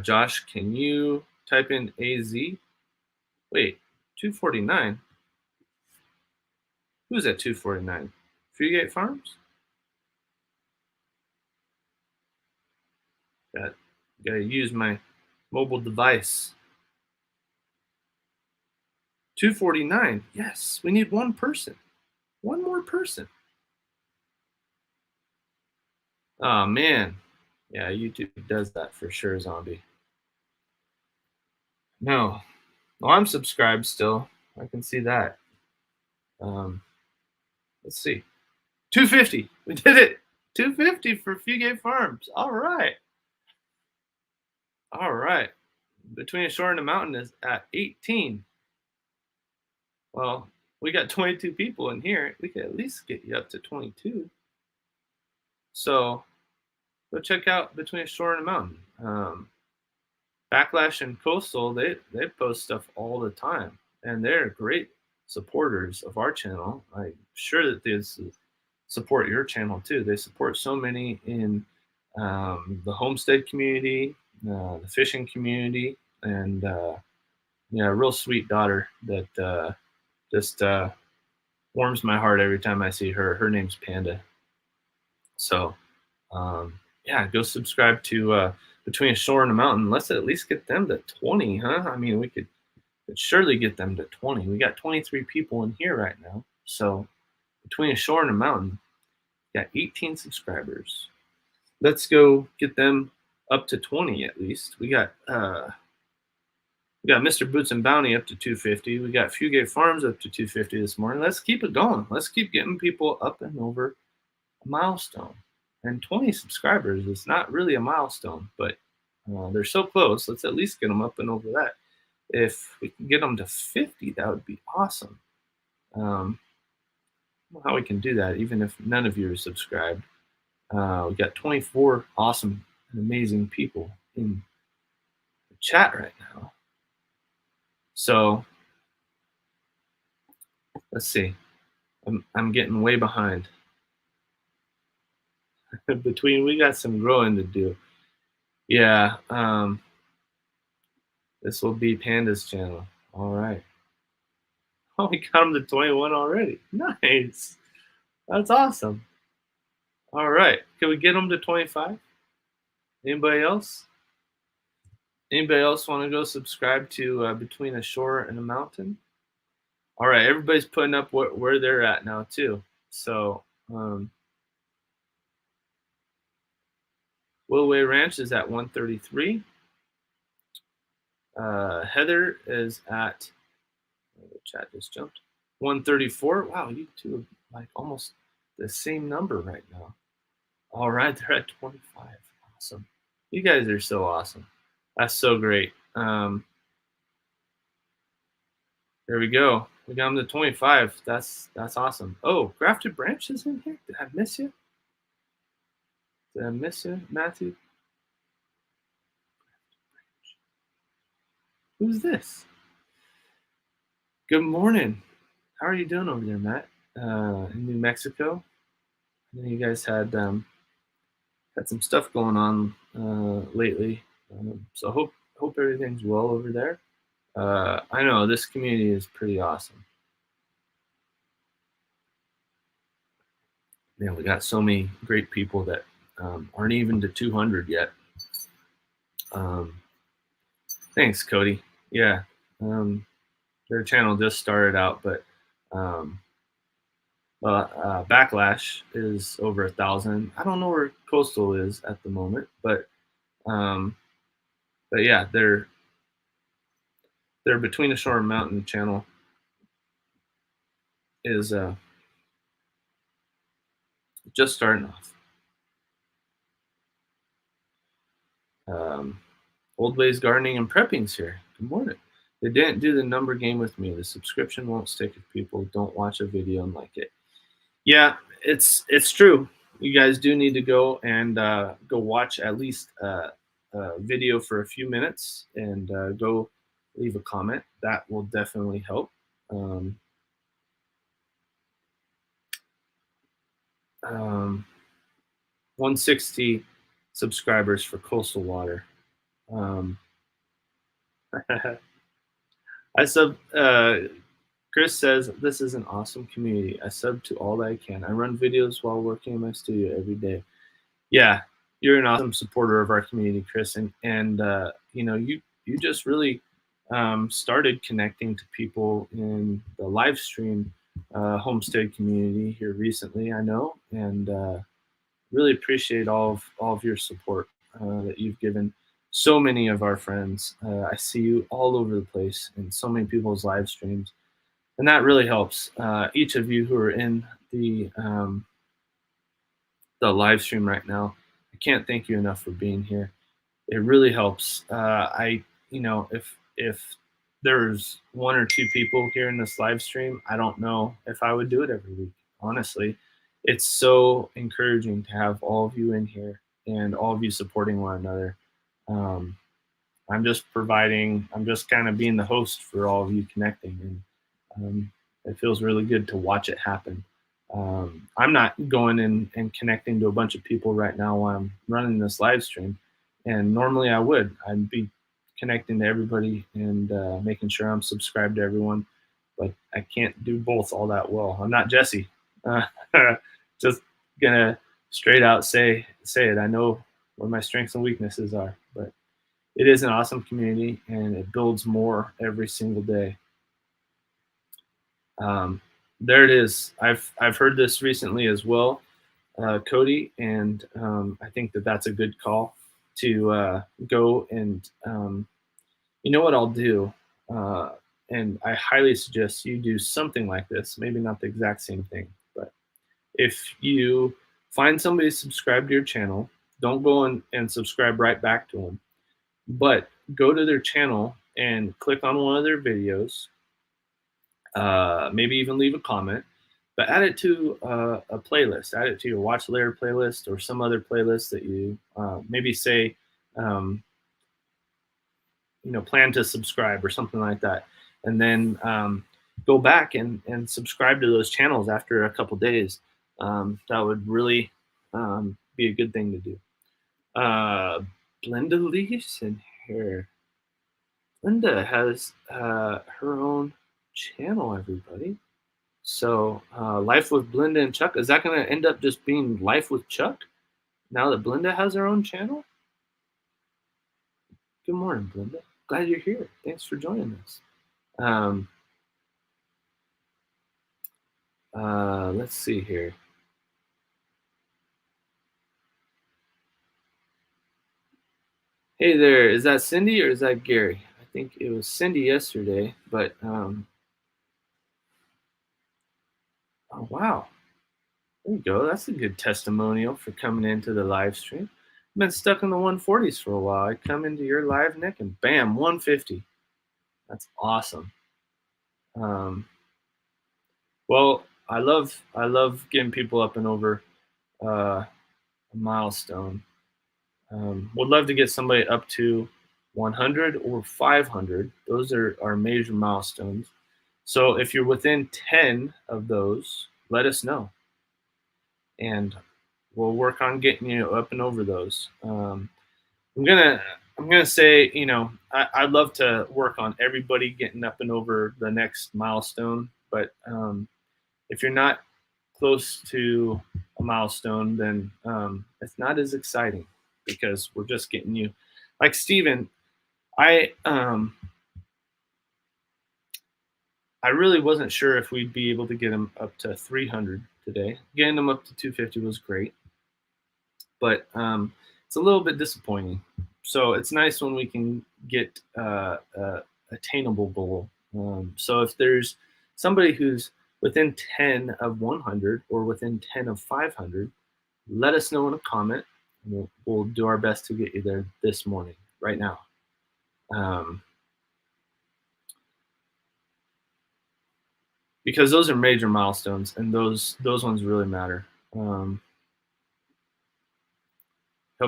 Josh, can you type in AZ? Wait, 249? Who's at 249? Fugate Farms? Gotta use my mobile device. 249. Yes, we need one person. One more person. Oh man. Yeah, YouTube does that for sure, zombie. No. Well, I'm subscribed still. I can see that. Um, let's see. 250. We did it. 250 for Fugate Farms. All right. All right. Between a Shore and a Mountain is at 18. Well, we got 22 people in here. We could at least get you up to 22. So go check out Between a Shore and a Mountain. Backlash and Coastal, they post stuff all the time, and they're great supporters of our channel. I'm sure that they support your channel too. They support so many in the homestead community, the fishing community, and yeah, a real sweet daughter that just warms my heart every time I see her. Her name's Panda. So yeah, go subscribe to Between a Shore and a Mountain. Let's at least get them to 20, huh? I mean, we could surely get them to 20. We got 23 people in here right now. So Between a Shore and a Mountain, got 18 subscribers. Let's go get them up to 20 at least. We got Mr. Boots and Bounty up to 250. We got Fugate Farms up to 250 this morning. Let's keep it going. Let's keep getting people up and over a milestone. And 20 subscribers is not really a milestone, but they're so close. Let's at least get them up and over that. If we can get them to 50, that would be awesome. I don't know how we can do that, even if none of you are subscribed. We got 24 awesome and amazing people in the chat right now. So let's see. I'm getting way behind. We got some growing to do. Yeah. This will be Panda's channel. All right. Oh, we got him to 21 already. Nice. That's awesome. All right. Can we get him to 25? Anybody else? Anybody else want to go subscribe to Between a Shore and a Mountain? All right. Everybody's putting up where they're at now, too. So, Willoway Ranch is at 133. Heather is at, the chat just jumped, 134. Wow, you two are like almost the same number right now. All right, they're at 25. Awesome. You guys are so awesome. That's so great. There we go. We got them to 25. That's awesome. Oh, Grafted Branch is in here. Did I miss you? Did I miss you, Matthew? Who's this? Good morning. How are you doing over there, Matt? In New Mexico? I know you guys had some stuff going on lately, so hope everything's well over there. I know this community is pretty awesome. Man, we got so many great people that aren't even to 200 yet. Thanks, Cody. Yeah, their channel just started out, but Backlash is over 1,000. I don't know where Coastal is at the moment, but yeah, they're Between the Shore and Mountain channel is just starting off. Old Ways Gardening and Prepping's here. Good morning. They didn't do the number game with me. The subscription won't stick if people don't watch a video and like it. Yeah, it's true. You guys do need to go and go watch at least a video for a few minutes and go leave a comment. That will definitely help. 160 subscribers for Coastal Water. Um, I sub. Chris says this is an awesome community. I sub to all that I can. I run videos while working in my studio every day. Yeah, you're an awesome supporter of our community, Chris, and you just really started connecting to people in the live stream homestead community here recently. I know, and really appreciate all of your support that you've given so many of our friends. I see you all over the place in so many people's live streams, and that really helps. Each of you who are in the live stream right now, I can't thank you enough for being here. It really helps. If there's one or two people here in this live stream, I don't know if I would do it every week. Honestly, it's so encouraging to have all of you in here and all of you supporting one another. Um, I'm just providing. I'm just kind of being the host for all of you connecting, and it feels really good to watch it happen. I'm not going in and connecting to a bunch of people right now while I'm running this live stream, and normally I would. I'd be connecting to everybody and making sure I'm subscribed to everyone, but I can't do both all that well. I'm not Jesse. Uh, just gonna straight out say it. I know what my strengths and weaknesses are, but it is an awesome community and it builds more every single day. Um, there it is. I've heard this recently as well, Cody, and I think that that's a good call to go and you know what I'll do, uh, and I highly suggest you do something like this. Maybe not the exact same thing, but if you find somebody subscribe to your channel, don't go and subscribe right back to them, but go to their channel and click on one of their videos, maybe even leave a comment, but add it to a playlist. Add it to your watch later playlist or some other playlist that you maybe say, um, plan to subscribe or something like that. And then go back and subscribe to those channels after a couple days. That would really be a good thing to do. Blenda Leaves and Hair. Linda has her own channel, everybody. So, Life with Blenda and Chuck, is that going to end up just being Life with Chuck now that Blenda has her own channel? Good morning, Blenda. Glad you're here. Thanks for joining us. Let's see here. Hey there, is that Cindy or is that Gary? I think it was Cindy yesterday, but oh wow, there you go. That's a good testimonial for coming into the live stream. I've been stuck in the 140s for a while. I come into your live, Nick, and bam, 150. That's awesome. Well, I love getting people up and over a milestone. Would love to get somebody up to 100 or 500. Those are our major milestones. So if you're within 10 of those, let us know, and we'll work on getting you up and over those. I'm gonna I'm gonna say, I'd love to work on everybody getting up and over the next milestone, but if you're not close to a milestone, then it's not as exciting because we're just getting you. Like Steven, I really wasn't sure if we'd be able to get him up to 300 today. Getting him up to 250 was great, but it's a little bit disappointing. So it's nice when we can get a attainable goal. So if there's somebody who's within 10 of 100 or within 10 of 500, let us know in a comment. We'll do our best to get you there this morning, right now. Because those are major milestones, and those ones really matter. Helped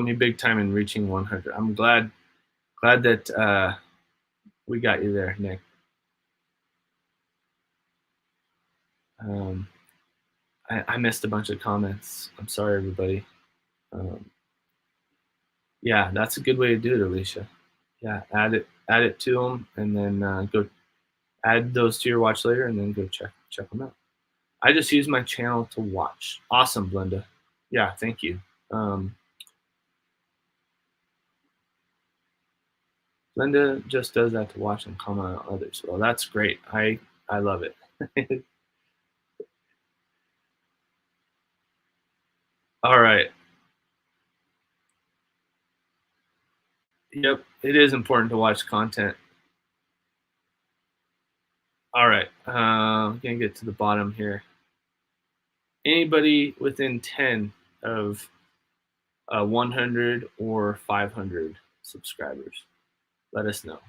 me big time in reaching 100. I'm glad that we got you there, Nick. I missed a bunch of comments. I'm sorry, everybody. Yeah, that's a good way to do it, Alicia. Yeah, add it to them, and then go add those to your watch later, and then go check them out. I just use my channel to watch. Awesome, Blenda. Yeah, thank you. Um, Blenda just does that to watch and comment on others. Well, that's great. I love it. All right. Yep, it is important to watch content. All right. Gonna get to the bottom here. Anybody within 10 of 100 or 500 subscribers, let us know.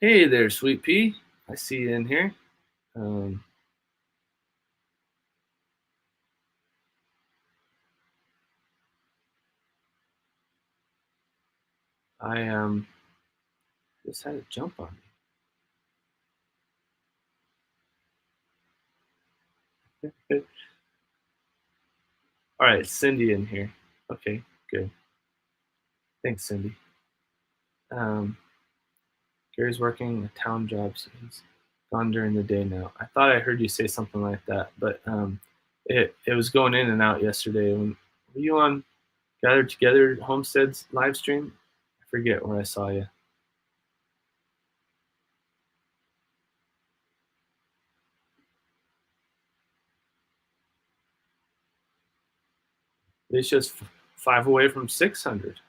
Hey there, Sweet Pea. I see you in here. Um, I just had to jump on me. All right, Cindy in here. Okay, good. Thanks, Cindy. Um, Gary's working a town job, so he's gone during the day now. I thought I heard you say something like that, but it was going in and out yesterday. Were you on Gathered Together Homestead's live stream? I forget where I saw you. It's just five away from 600.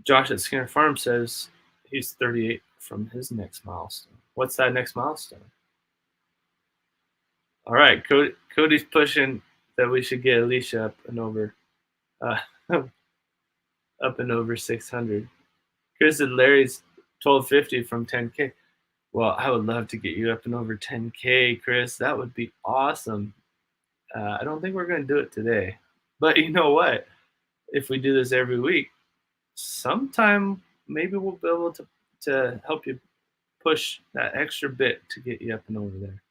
Josh at Skinner Farm says he's 38 from his next milestone. What's that next milestone? All right, Cody's pushing that we should get Alicia uh, up and over 600. Chris said Larry's 1250 from 10K. Well, I would love to get you up and over 10K, Chris. That would be awesome. I don't think we're going to do it today, but you know what? If we do this every week, sometime maybe we'll be able to help you push that extra bit to get you up and over there.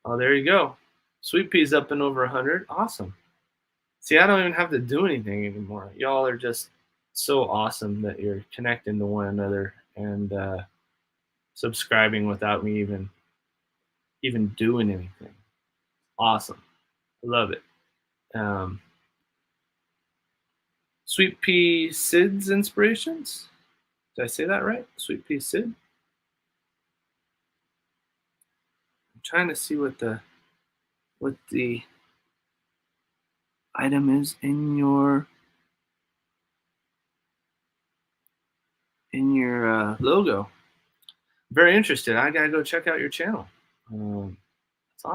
Oh, there you go. Sweet Pea's up and over 100. Awesome. See, I don't even have to do anything anymore. Y'all are just so awesome that you're connecting to one another and subscribing without me even doing anything. Awesome. I love it. Um, Sweet Pea Sid's inspirations. Did I say that right? Sweet Pea Sid. I'm trying to see what the item is in your logo. Very interested. I gotta go check out your channel. That's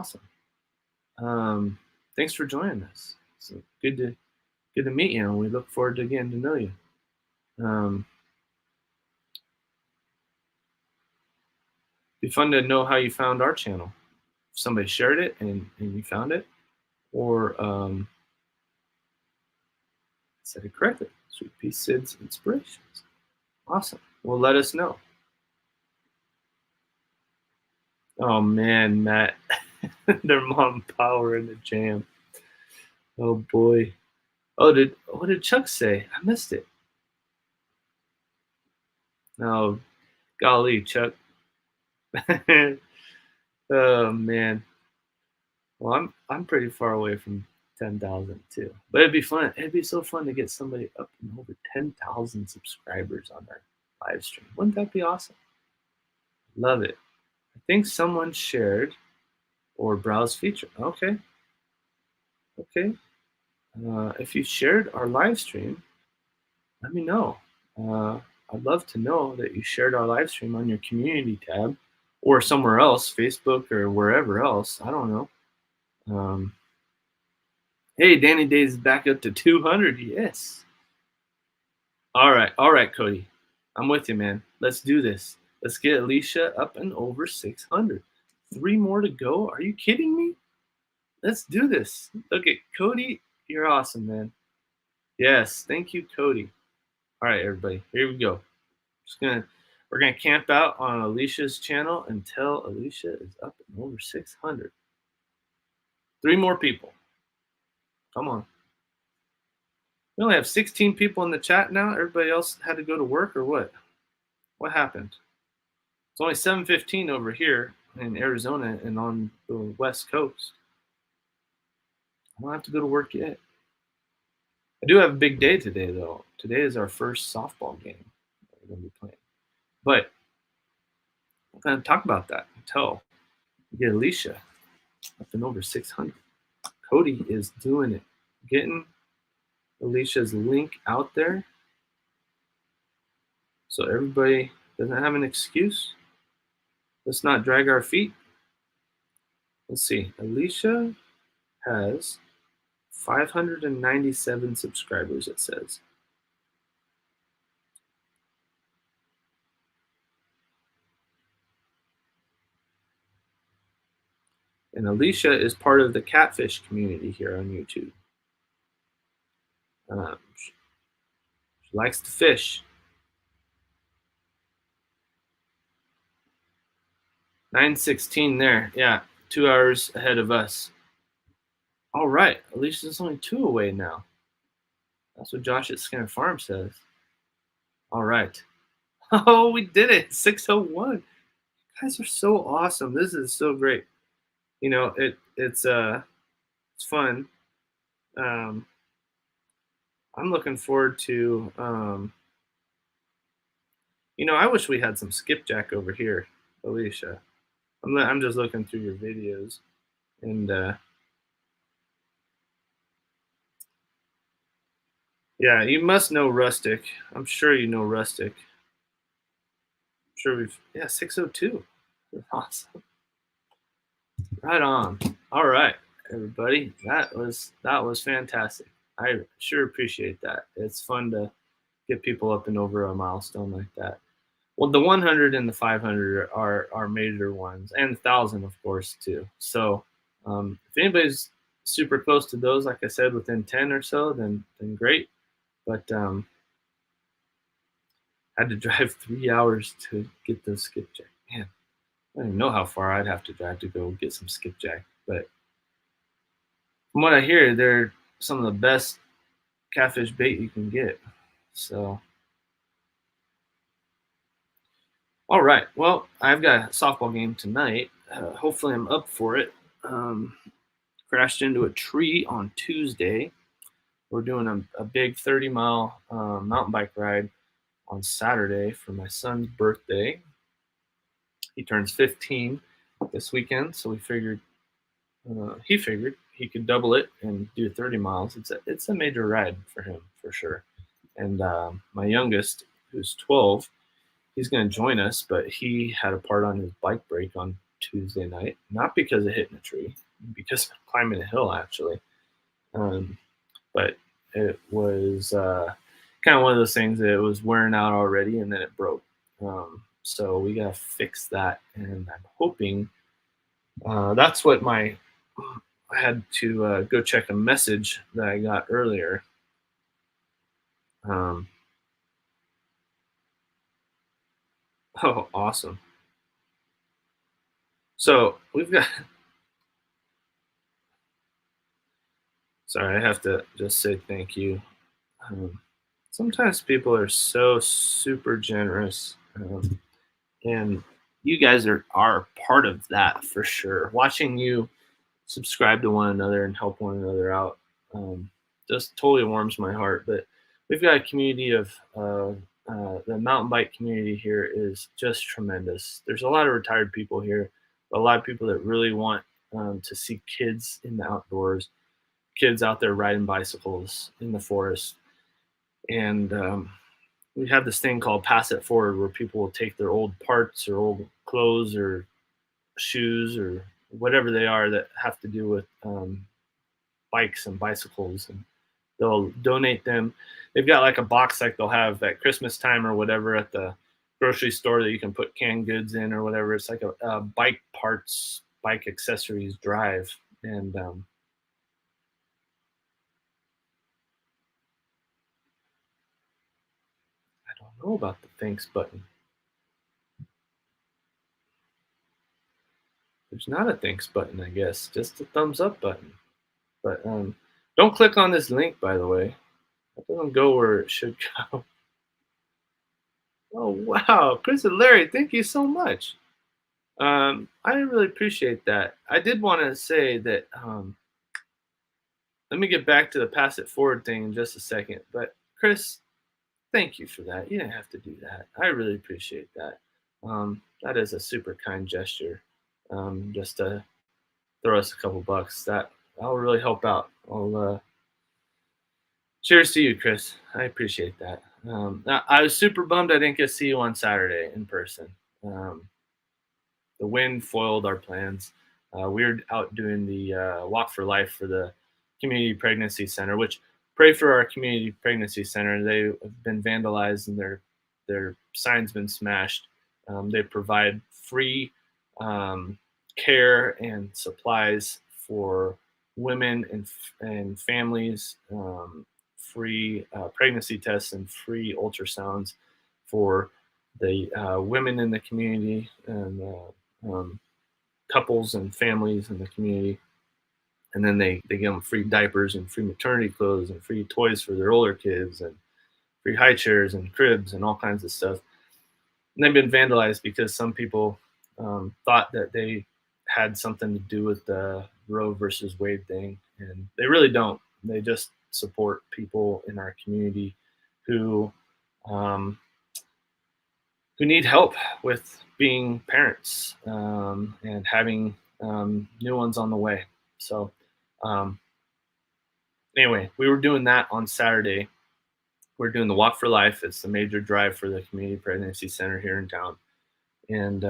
awesome. Thanks for joining us. It's good to meet you, and we look forward to getting to know you. Um, be fun to know how you found our channel. If somebody shared it and you found it, or said it correctly. Sweet Pea Sid's inspirations. Awesome. Well, let us know. Oh man, Matt, their mom power in the jam. Oh boy. Oh, what did Chuck say? I missed it. Oh, golly, Chuck. Oh man. Well, I'm pretty far away from 10,000 too. But it'd be fun. It'd be so fun to get somebody up and over 10,000 subscribers on our live stream. Wouldn't that be awesome? Love it. I think someone shared or browse feature. Okay. Okay. If you shared our live stream, let me know. I'd love to know that you shared our live stream on your community tab or somewhere else, Facebook or wherever else. I don't know. Hey, Danny Days is back up to 200. Yes. All right, Cody. I'm with you, man. Let's do this. Let's get Alicia up and over 600. 3 more to go. Are you kidding me? Let's do this. Look at Cody. You're awesome, man. Yes, thank you, Cody. All right, everybody. Here we go. Just gonna We're gonna camp out on Alicia's channel until Alicia is up and over 600. 3 more people. Come on. We only have 16 people in the chat now. Everybody else had to go to work or what? What happened? It's only 7:15 over here in Arizona and on the West Coast. I don't have to go to work yet. I do have a big day today, though. Today is our first softball game that we're going to be playing. But I'm going to talk about that until we get Alicia up and over 600. Cody is doing it, getting Alicia's link out there so everybody doesn't have an excuse. Let's not drag our feet. Let's see. Alicia has 597 subscribers, it says. And Alicia is part of the catfish community here on YouTube. She likes to fish. 9:16 there. Yeah, 2 hours ahead of us. All right, Alicia's only 2 away now. That's what Josh at Skinner Farm says. All right. Oh, we did it. 6:01. You guys are so awesome. This is so great. You know, it's fun. I'm looking forward to I wish we had some skipjack over here, Alicia. I'm just looking through your videos and yeah, you must know Rustic. I'm sure you know Rustic. I'm sure 6:02. Awesome. Right on. All right, everybody. That was fantastic. I sure appreciate that. It's fun to get people up and over a milestone like that. Well, the 100 and the 500 are major ones, and 1,000, of course, too. So, if anybody's super close to those, like I said, within 10 or so, then great. But I had to drive 3 hours to get those skipjack. Man, I don't even know how far I'd have to drive to go get some skipjack. But from what I hear, they're some of the best catfish bait you can get. So, all right. Well, I've got a softball game tonight. Hopefully, I'm up for it. Crashed into a tree on Tuesday. We're doing a big 30-mile mountain bike ride on Saturday for my son's birthday. He turns 15 this weekend, so he figured he could double it and do 30 miles. It's a major ride for him for sure. And my youngest, who's 12, he's going to join us, but he had a part on his bike brake on Tuesday night, not because of hitting a tree, because of climbing a hill actually. But it was kind of one of those things that it was wearing out already and then it broke. So we got to fix that. And I'm hoping that's what I had to go check a message that I got earlier. Oh, awesome. So we've got, sorry, I have to just say thank you. Sometimes people are so super generous. And you guys are part of that for sure. Watching you subscribe to one another and help one another out just totally warms my heart. But we've got a community of the mountain bike community here is just tremendous. There's a lot of retired people here, but a lot of people that really want to see kids in the outdoors, kids out there riding bicycles in the forest. And we have this thing called Pass It Forward, where people will take their old parts or old clothes or shoes or whatever they are that have to do with bikes and bicycles, and they'll donate them. They've got like a box like they'll have at Christmas time or whatever at the grocery store that you can put canned goods in or whatever. It's like a bike parts, bike accessories drive. And I don't know about the thanks button. There's not a thanks button, I guess, just a thumbs up button. But don't click on this link, by the way. It doesn't go where it should go. Oh wow, Chris and Larry, thank you so much. I really appreciate that. I did want to say that. Let me get back to the pass it forward thing in just a second. But Chris, thank you for that. You didn't have to do that. I really appreciate that. That is a super kind gesture. Just to throw us a couple bucks. That'll really help out. I'll cheers to you, Chris. I appreciate that. I was super bummed I didn't get to see you on Saturday in person. Um, the wind foiled our plans. We were out doing the Walk for Life for the Community Pregnancy Center, which pray for our Community Pregnancy Center. They have been vandalized and their signs been smashed. They provide free care and supplies for women and families, free pregnancy tests and free ultrasounds for the women in the community and couples and families in the community. And then they give them free diapers and free maternity clothes and free toys for their older kids and free high chairs and cribs and all kinds of stuff. And they've been vandalized because some people thought that they had something to do with the Roe versus Wade thing, and they really don't. They just support people in our community who um, who need help with being parents and having new ones on the way. So, um, anyway, we were doing that on Saturday. We're doing the Walk for Life. It's the major drive for the Community Pregnancy Center here in town. And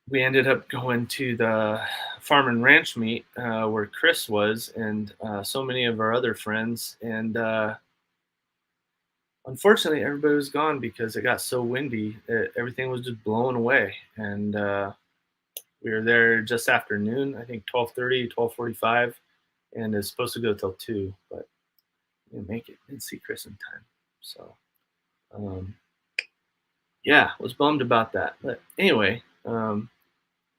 we ended up going to the farm and ranch meet where Chris was and so many of our other friends. And unfortunately, everybody was gone because it got so windy. Everything was just blowing away. And we were there just after noon, I think 12:30, 12:45, and it's supposed to go till 2, but we didn't make it. Didn't see Chris in time. So, um, yeah, was bummed about that. But anyway,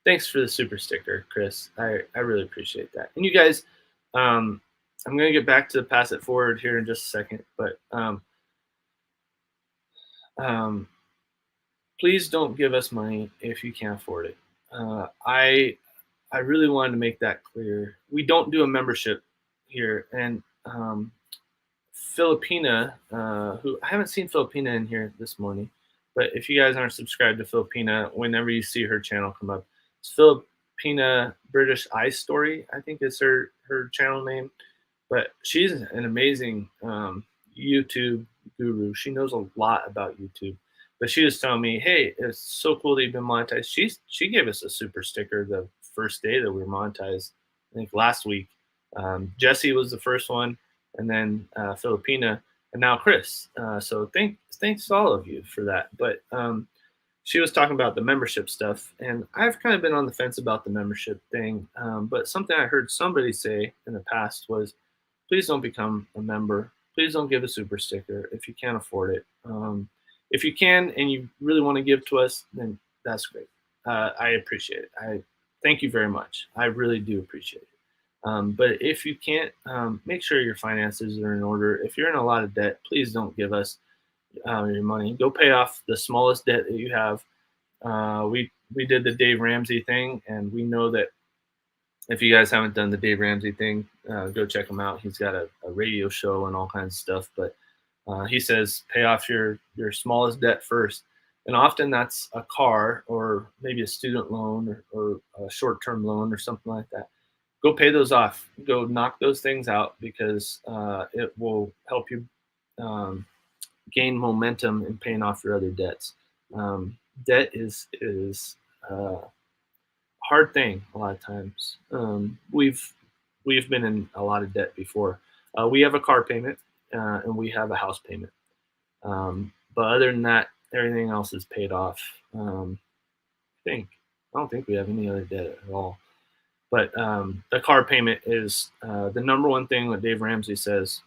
thanks for the super sticker, Chris. I really appreciate that. And you guys, um, I'm going to get back to pass it forward here in just a second, but um, please don't give us money if you can't afford it. I really wanted to make that clear. We don't do a membership here, and Filipina, who I haven't seen Filipina in here this morning, but if you guys aren't subscribed to Filipina, whenever you see her channel come up, it's Filipina British Ice Story. I think is her channel name, but she's an amazing YouTube guru. She knows a lot about YouTube. But she was telling me, "Hey, it's so cool that you've been monetized." She gave us a super sticker the first day that we were monetized. I think last week. Jesse was the first one, and then Filipina, and now Chris. So thanks to all of you for that. But she was talking about the membership stuff, and I've kind of been on the fence about the membership thing. But something I heard somebody say in the past was, please don't become a member. Please don't give a super sticker if you can't afford it. If you can and you really want to give to us, then that's great. I appreciate it. I thank you very much. I really do appreciate it. But if you can't, make sure your finances are in order. If you're in a lot of debt, please don't give us your money. Go pay off the smallest debt that you have. We did the Dave Ramsey thing, and we know that if you guys haven't done the Dave Ramsey thing, go check him out. He's got a radio show and all kinds of stuff. But he says pay off your smallest debt first, and often that's a car or maybe a student loan or a short-term loan or something like that. Go pay those off. Go knock those things out because it will help you gain momentum in paying off your other debts. Debt is a hard thing a lot of times. We've been in a lot of debt before. We have a car payment and we have a house payment. But other than that, everything else is paid off. I don't think we have any other debt at all. But the car payment is the number one thing that Dave Ramsey says.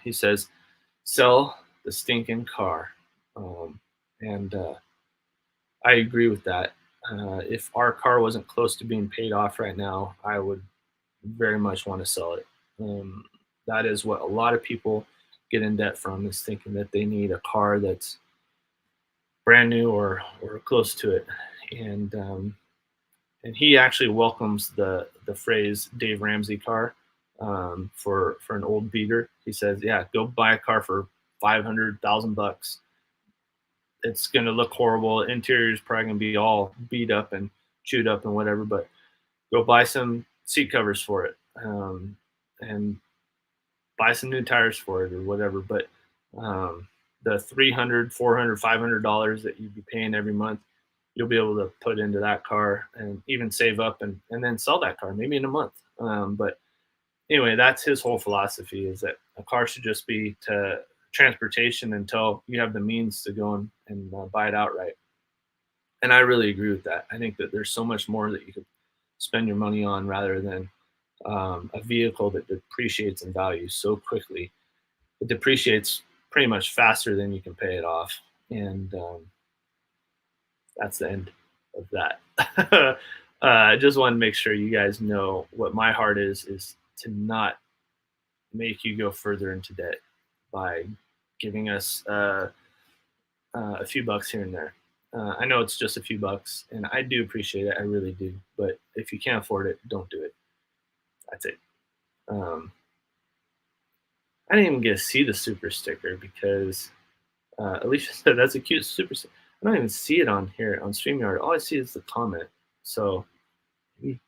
He says, sell the stinking car. And I agree with that. If our car wasn't close to being paid off right now, I would very much want to sell it. Um, that is what a lot of people get in debt from, is thinking that they need a car that's brand new or close to it. And and he actually welcomes the phrase Dave Ramsey car, for an old beater. He says, "Yeah, go buy a car for 500,000 bucks. It's gonna look horrible. Interior is probably gonna be all beat up and chewed up and whatever, but go buy some seat covers for it, and buy some new tires for it or whatever." But the 300, 400, $500 that you'd be paying every month, you'll be able to put into that car and even save up and then sell that car maybe in a month. But anyway, that's his whole philosophy, is that a car should just be to transportation until you have the means to go and buy it outright. And I really agree with that. I think that there's so much more that you could spend your money on rather than a vehicle that depreciates in value so quickly. It depreciates pretty much faster than you can pay it off, and that's the end of that. I just want to make sure you guys know what my heart is to not make you go further into debt by giving us a few bucks here and there. I know it's just a few bucks, and I do appreciate it. I really do. But if you can't afford it, don't do it. That's it. Um, I didn't even get to see the super sticker because Alicia said that's a cute super sticker. I don't even see it on here on StreamYard. All I see is the comment. So maybe,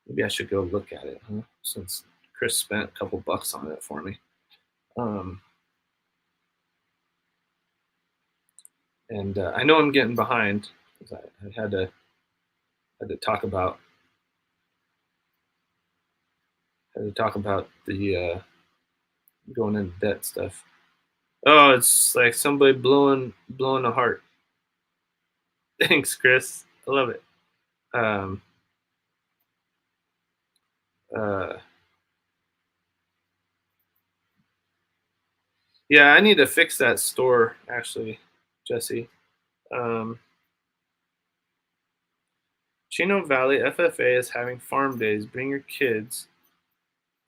maybe I should go look at it, huh? Since Chris spent a couple bucks on it for me. Um, and I know I'm getting behind because I had to talk about the going into debt stuff. Oh, it's like somebody blowing a heart. Thanks, Chris. I love it. Um, uh, yeah, I need to fix that store actually, Jesse. Um, Chino Valley FFA is having farm days. Bring your kids.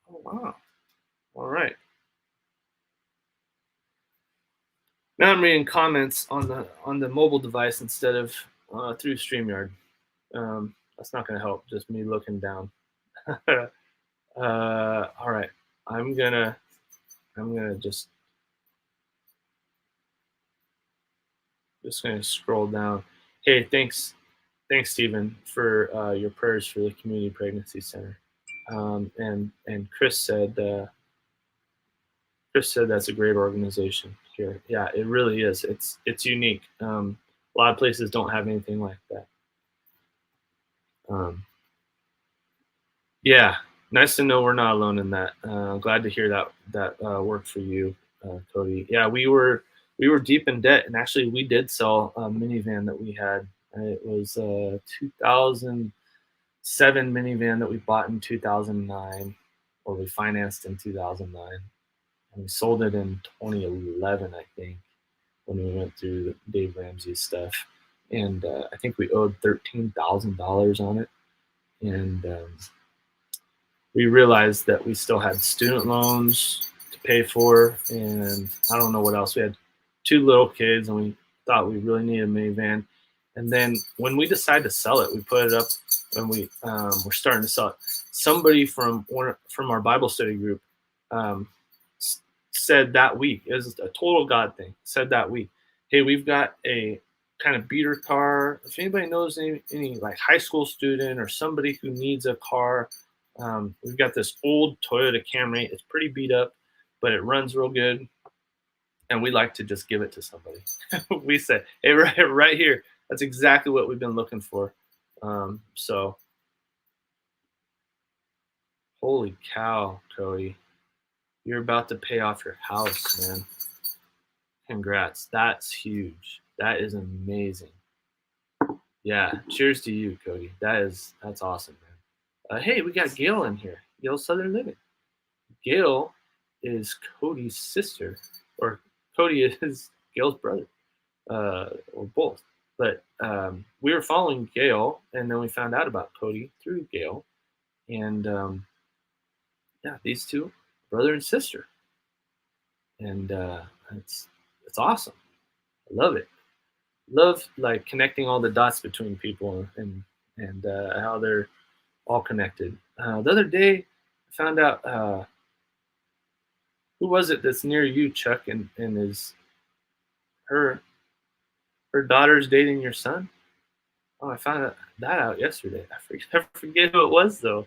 Oh wow! All right. Now I'm reading comments on the mobile device instead of through Streamyard. That's not going to help. Just me looking down. All right. I'm gonna just gonna scroll down. Hey, thanks, Stephen, for your prayers for the Community Pregnancy Center. And Chris said that's a great organization here. Yeah, it really is. It's unique. A lot of places don't have anything like that. Um, yeah, nice to know we're not alone in that. Glad to hear that worked for you, Cody. Yeah, we were deep in debt, and actually we did sell a minivan that we had. It was a 2007 minivan that we bought in 2009, or we financed in 2009, and we sold it in 2011, I think, when we went through Dave Ramsey's stuff. And I think we owed $13,000 on it, and we realized that we still had student loans to pay for, and I don't know what else. We had two little kids, and we thought we really needed a minivan. And then when we decided to sell it, we put it up, and we were starting to sell it. Somebody from our Bible study group um, said that week, it was a total God thing. Said that week, hey, we've got a kind of beater car. If anybody knows any like high school student or somebody who needs a car, we've got this old Toyota Camry. It's pretty beat up, but it runs real good, and we like to just give it to somebody. We said, hey, right here, that's exactly what we've been looking for. So, holy cow, Cody, you're about to pay off your house, man. Congrats. That's huge. That is amazing. Yeah. Cheers to you, Cody. That's awesome, man. Hey, we got Gail in here. Gail Southern Living. Gail is Cody's sister, or Cody is Gail's brother, or both. But we were following Gail, and then we found out about Cody through Gail, and yeah, these two, brother and sister, and it's awesome. I love it. Love like connecting all the dots between people and how they're all connected. The other day, I found out who was it that's near you, Chuck, and is her her daughter's dating your son? Oh, I found that out yesterday. I forget who it was though.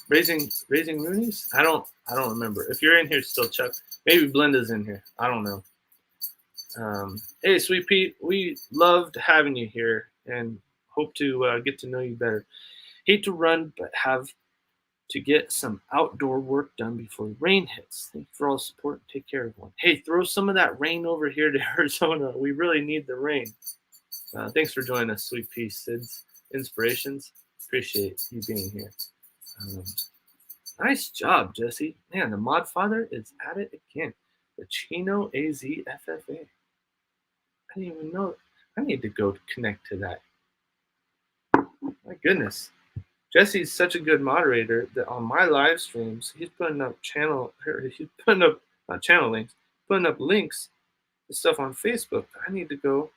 Raising Moonies. I don't remember. If you're in here still, Chuck, maybe Blenda's in here. I don't know. Hey, Sweet Pete, we loved having you here and hope to get to know you better. Hate to run, but have to get some outdoor work done before the rain hits. Thank you for all the support. Take care, everyone. Hey, throw some of that rain over here to Arizona. We really need the rain. Thanks for joining us, Sweet Pea Sid's Inspirations. Appreciate you being here. Nice job, Jesse. Man, the Mod Father is at it again. The Chino AZFFA. I didn't even know. I need to go connect to that. My goodness. Jesse's such a good moderator that on my live streams, he's putting up not channel links, putting up links to stuff on Facebook that I need to go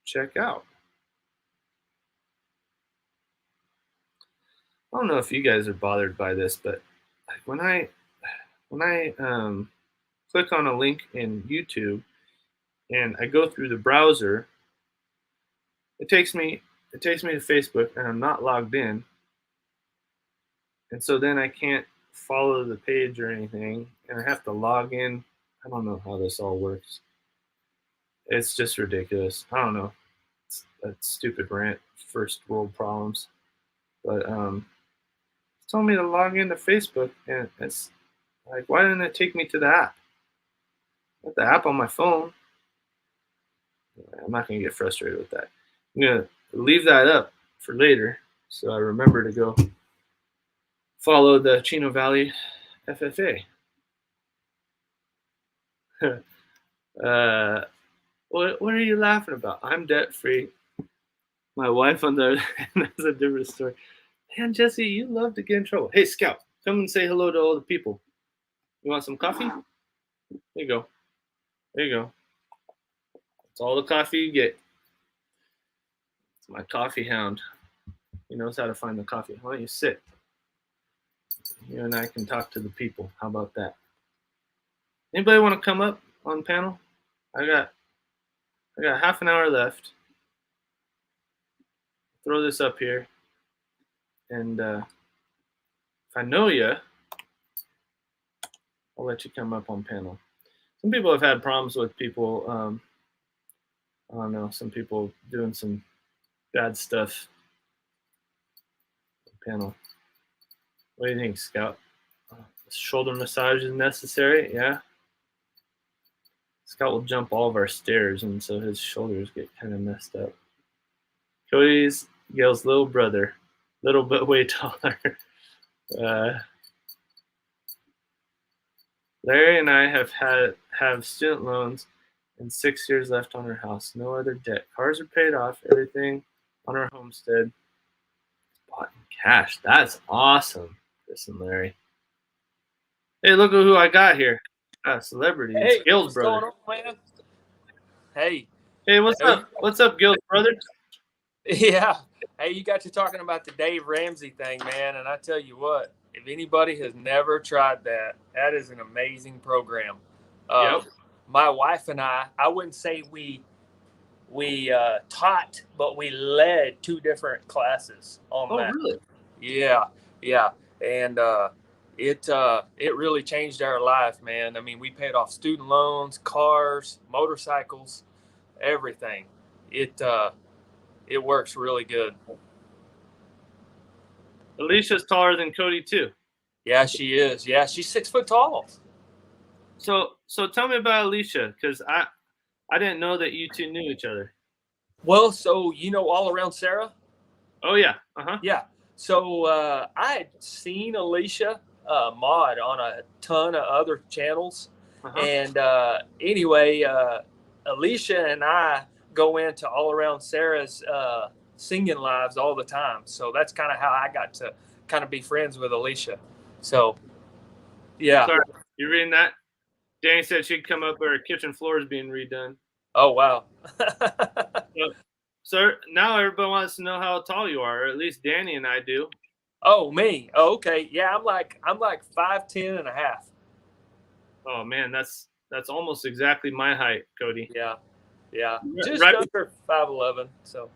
check out. I don't know if you guys are bothered by this, but like when I click on a link in YouTube and I go through the browser, it takes me to Facebook and I'm not logged in. And so then I can't follow the page or anything and I have to log in. I don't know how this all works. It's just ridiculous. I don't know. It's a stupid rant, first world problems. But it's told me to log into Facebook and it's like, why didn't it take me to the app? I got the app on my phone. I'm not going to get frustrated with that. I'm going to leave that up for later so I remember to go follow the Chino Valley FFA. What are you laughing about? I'm debt free. My wife on the other hand, that's a different story. Man, Jesse, you love to get in trouble. Hey, Scout, come and say hello to all the people. You want some coffee? There you go. There you go. That's all the coffee you get. It's my coffee hound. He knows how to find the coffee. Why don't you sit? You and I can talk to the people. How about that? Anybody want to come up on panel? I got half an hour left. Throw this up here. And if I know you, I'll let you come up on panel. Some people have had problems with people, I don't know, some people doing some bad stuff. Panel. What do you think, Scout? Shoulder massage is necessary? Yeah. Scott will jump all of our stairs, and so his shoulders get kind of messed up. Cody's Gail's little brother, little but way taller. Larry and I have student loans and 6 years left on our house. No other debt. Cars are paid off. Everything on our homestead bought in cash. That's awesome, Chris and Larry. Hey, look at who I got here. Celebrity. Hey, Gil's brother. Going on, man? Hey, what's up? What's up, Gil's brother? Yeah. Hey, you got to talking about the Dave Ramsey thing, man, and I tell you what, if anybody has never tried that, that is an amazing program. Yep. My wife and I wouldn't say we taught, but we led 2 different classes on that. Oh, really? Yeah. And it really changed our life, man. I mean, we paid off student loans, cars, motorcycles, everything. It works really good. Alicia's taller than Cody too. Yeah, she is. Yeah, she's 6 foot tall. So tell me about Alicia, because I didn't know that you two knew each other. Well, so you know all around Sarah? Oh yeah. Yeah. So I had seen Alicia mod on a ton of other channels, and anyway, Alicia and I go into All Around Sarah's singing lives all the time. So that's kind of how I got to kind of be friends with Alicia. So, yeah. Sorry, you reading that? Danny said she'd come up, her kitchen floor is being redone. Oh, wow. So now everybody wants to know how tall you are, or at least Danny and I do. Oh, me. Oh, okay. Yeah, I'm like 5'10" and a half. Oh man, that's almost exactly my height, Cody. Yeah. Yeah. You're Just right, under 5'11". So.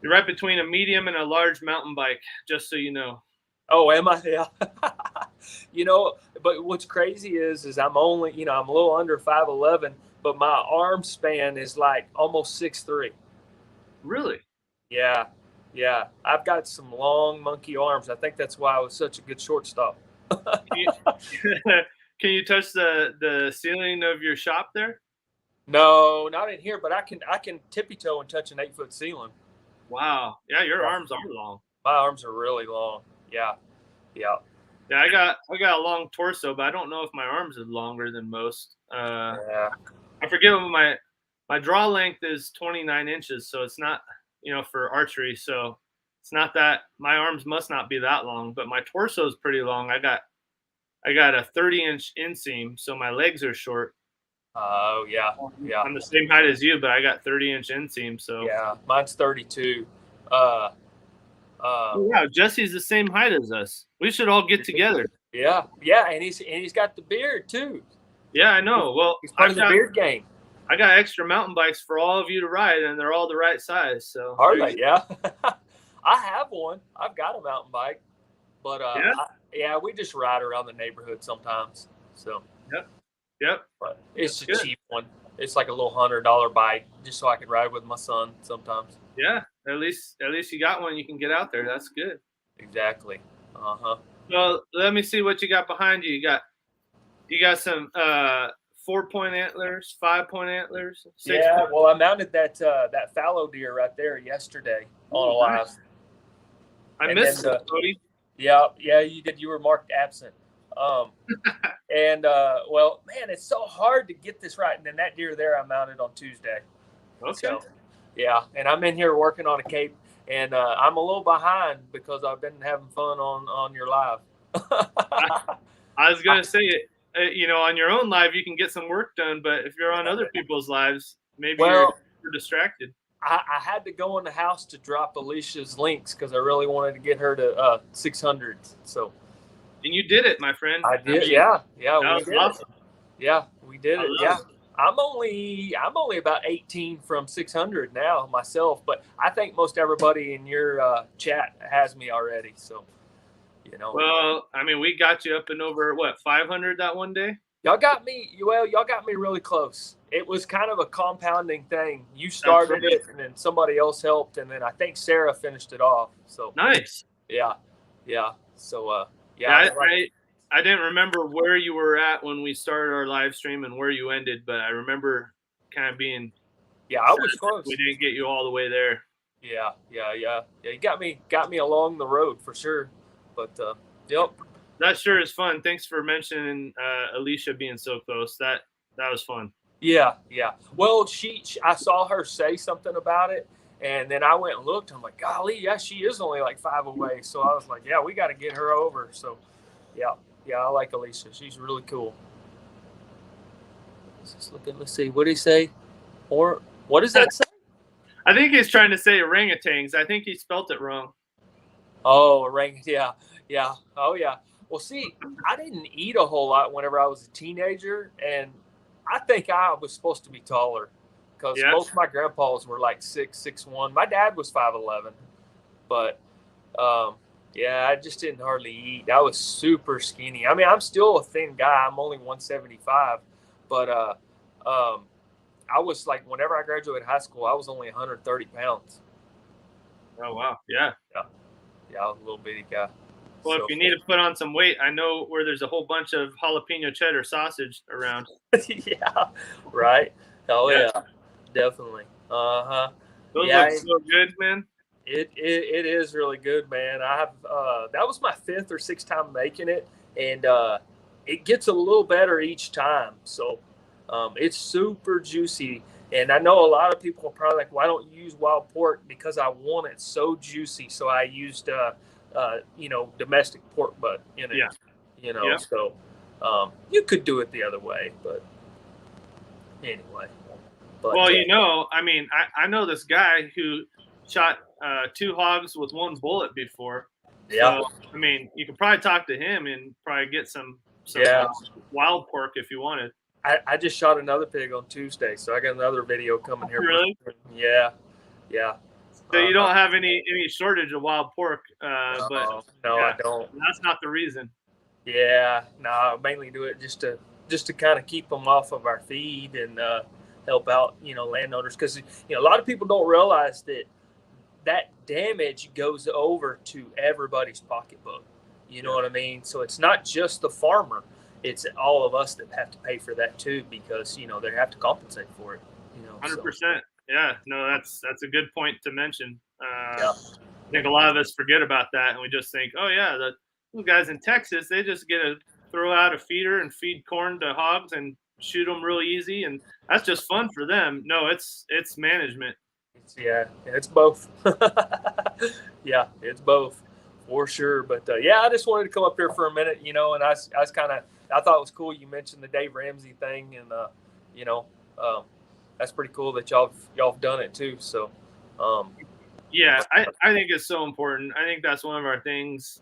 you're right between a medium and a large mountain bike, just so you know. Oh, am I? Yeah. You know, but what's crazy is I'm only, I'm a little under 5'11", but my arm span is like almost 6'3". Really? Yeah. Yeah. I've got some long monkey arms. I think that's why I was such a good shortstop. Can you, can you touch the ceiling of your shop there? No, not in here, but I can tippy toe and touch an 8-foot ceiling. Wow. Yeah, your arms are long. My arms are really long. Yeah. Yeah. Yeah, I got a long torso, but I don't know if my arms are longer than most. Yeah. I forget what my draw length is 29 inches, so it's not, for archery. So it's not that my arms must not be that long, but my torso is pretty long. I got a 30-inch inseam, so my legs are short. Oh, yeah. Yeah. I'm the same height as you, but I got 30-inch inseam. So Yeah, mine's 32. yeah, Jesse's the same height as us. We should all get together. Yeah, yeah, and he's got the beard too. Yeah, I know. Well, He's part of the beard game. I got extra mountain bikes for all of you to ride, and they're all the right size. So Are they? Yeah. I have one. I've got a mountain bike, but yeah, we just ride around the neighborhood sometimes. So Yep. but it's a cheap one. It's like a little $100 bike, just so I can ride with my son sometimes. Yeah, at least you got one. You can get out there. That's good. Exactly. Well, let me see what you got behind you. You got some 4-point antlers, 5-point antlers. Yeah. Well, I mounted that fallow deer right there yesterday on a live. I missed it, Cody. Yeah, you did. You were marked absent. And well, man, it's so hard to get this right. And then that deer there, I mounted on Tuesday. Okay. So, yeah, and I'm in here working on a cape, and I'm a little behind because I've been having fun on your live. I was gonna say it. On your own live, you can get some work done, but if you're on other people's lives, maybe you're distracted. I had to go in the house to drop Alicia's links because I really wanted to get her to 600. So. And you did it, my friend. I did. Yeah. That was awesome. Yeah, we did it. Yeah. I'm only about 18 from 600 now myself, but I think most everybody in your chat has me already. So, Well, I mean, we got you up and over 500 that one day. Y'all got me. Well, y'all got me really close. It was kind of a compounding thing. You started it, and then somebody else helped, and then I think Sarah finished it off. So nice. Yeah. So yeah. I didn't remember where you were at when we started our live stream and where you ended, but I remember kind of being. Yeah, I was close. We didn't get you all the way there. Yeah. You got me along the road for sure. But yep. That sure is fun. Thanks for mentioning Alicia being so close. That was fun. Yeah. Well, I saw her say something about it, and then I went and looked. I'm like, golly, yeah, she is only like 5 away. So I was like, yeah, we got to get her over. So, yeah, I like Alicia. She's really cool. Let's just look at. Let's see. What did he say? Or what does that say? I think he's trying to say orangutans. I think he spelt it wrong. Oh, orangutan. Yeah. Oh, yeah. Well, see, I didn't eat a whole lot whenever I was a teenager, and I think I was supposed to be taller because both my grandpas were like 6'1". My dad was 5'11", but yeah, I just didn't hardly eat. I was super skinny. I mean, I'm still a thin guy. I'm only 175, but I was like, whenever I graduated high school, I was only 130 pounds. Oh wow, yeah, I was a little bitty guy. Well, if you need to put on some weight, I know where there's a whole bunch of jalapeno cheddar sausage around. Yeah, right. Oh yeah, definitely. Those look so good, man. It is really good, man. I have that was my 5th or 6th time making it, and it gets a little better each time. So it's super juicy, And I know a lot of people are probably like, why don't you use wild pork? Because I want it so juicy. So I used, domestic pork butt in it. Yeah. Yeah. So you could do it the other way, but anyway. But, well, I mean, I know this guy who shot 2 hogs with 1 bullet before. Yeah. So, I mean, you could probably talk to him and probably get some wild pork if you wanted. I just shot another pig on Tuesday, so I got another video coming here. Really? Yeah. So you don't have any shortage of wild pork, but no, I don't. That's not the reason. Yeah, no, I mainly do it just to kind of keep them off of our feed and help out, landowners, because a lot of people don't realize that damage goes over to everybody's pocketbook. You know what I mean? So it's not just the farmer; it's all of us that have to pay for that too, because they have to compensate for it. 100%. Yeah, no, that's a good point to mention. I think a lot of us forget about that, and we just think, oh yeah, the guys in Texas, they just get to throw out a feeder and feed corn to hogs and shoot them real easy, and that's just fun for them. No, it's management. It's both. Yeah, it's both for sure. But I just wanted to come up here for a minute, and I was kind of, I thought it was cool you mentioned the Dave Ramsey thing, and that's pretty cool that y'all have done it too. So, yeah, I think it's so important. I think that's one of our things.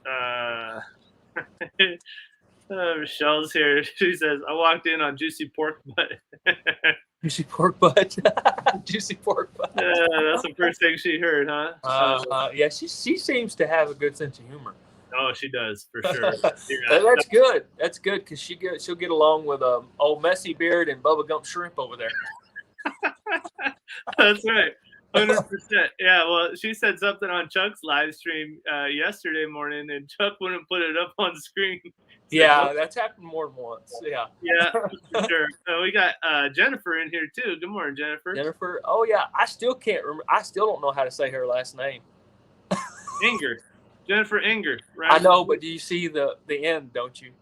Michelle's here. She says, I walked in on juicy pork butt. Juicy pork butt. Juicy pork butt. That's the first thing she heard, huh? Yeah, she seems to have a good sense of humor. Oh, she does, for sure. That's good. That's good, because she'll get along with old Messy Beard and Bubba Gump Shrimp over there. That's right. 100%. Yeah, well, she said something on Chuck's live stream yesterday morning, and Chuck wouldn't put it up on screen. Yeah, that's happened more than once. Yeah. Yeah, for sure. We got Jennifer in here too. Good morning, Jennifer. Jennifer. Oh yeah, I still can't remember. I still don't know how to say her last name. Inger. Jennifer Inger. Right? I know, but do you see the end? Don't you?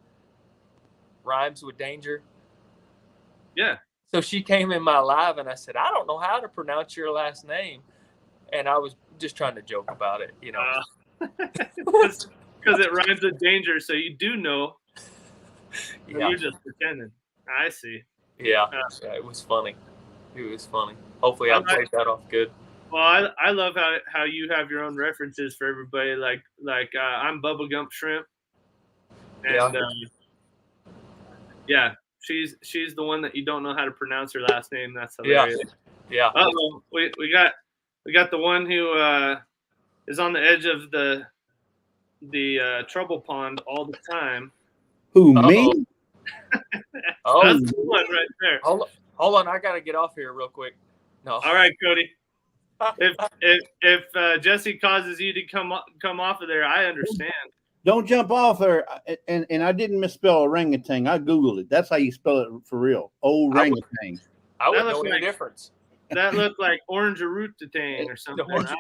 Rhymes with danger. Yeah. So she came in my live, and I said, I don't know how to pronounce your last name, and I was just trying to joke about it, Because it rhymes with danger, so you do know. Yeah. You're just pretending. I see. Yeah, it was funny. It was funny. Hopefully, I played that off good. Well, I love how you have your own references for everybody. Like I'm Bubba Gump Shrimp, and she's the one that you don't know how to pronounce her last name. That's hilarious. Yeah. Uh-oh, we got the one who is on the edge of the trouble pond all the time. Who, me? That's the one right there. Hold on, I gotta get off here real quick. No. All right, Cody. If Jesse causes you to come off of there, I understand. Don't jump off there. And I didn't misspell orangutan. I Googled it. That's how you spell it for real. Orangutan. I wouldn't know any difference. That looked like orange orangutan or something. I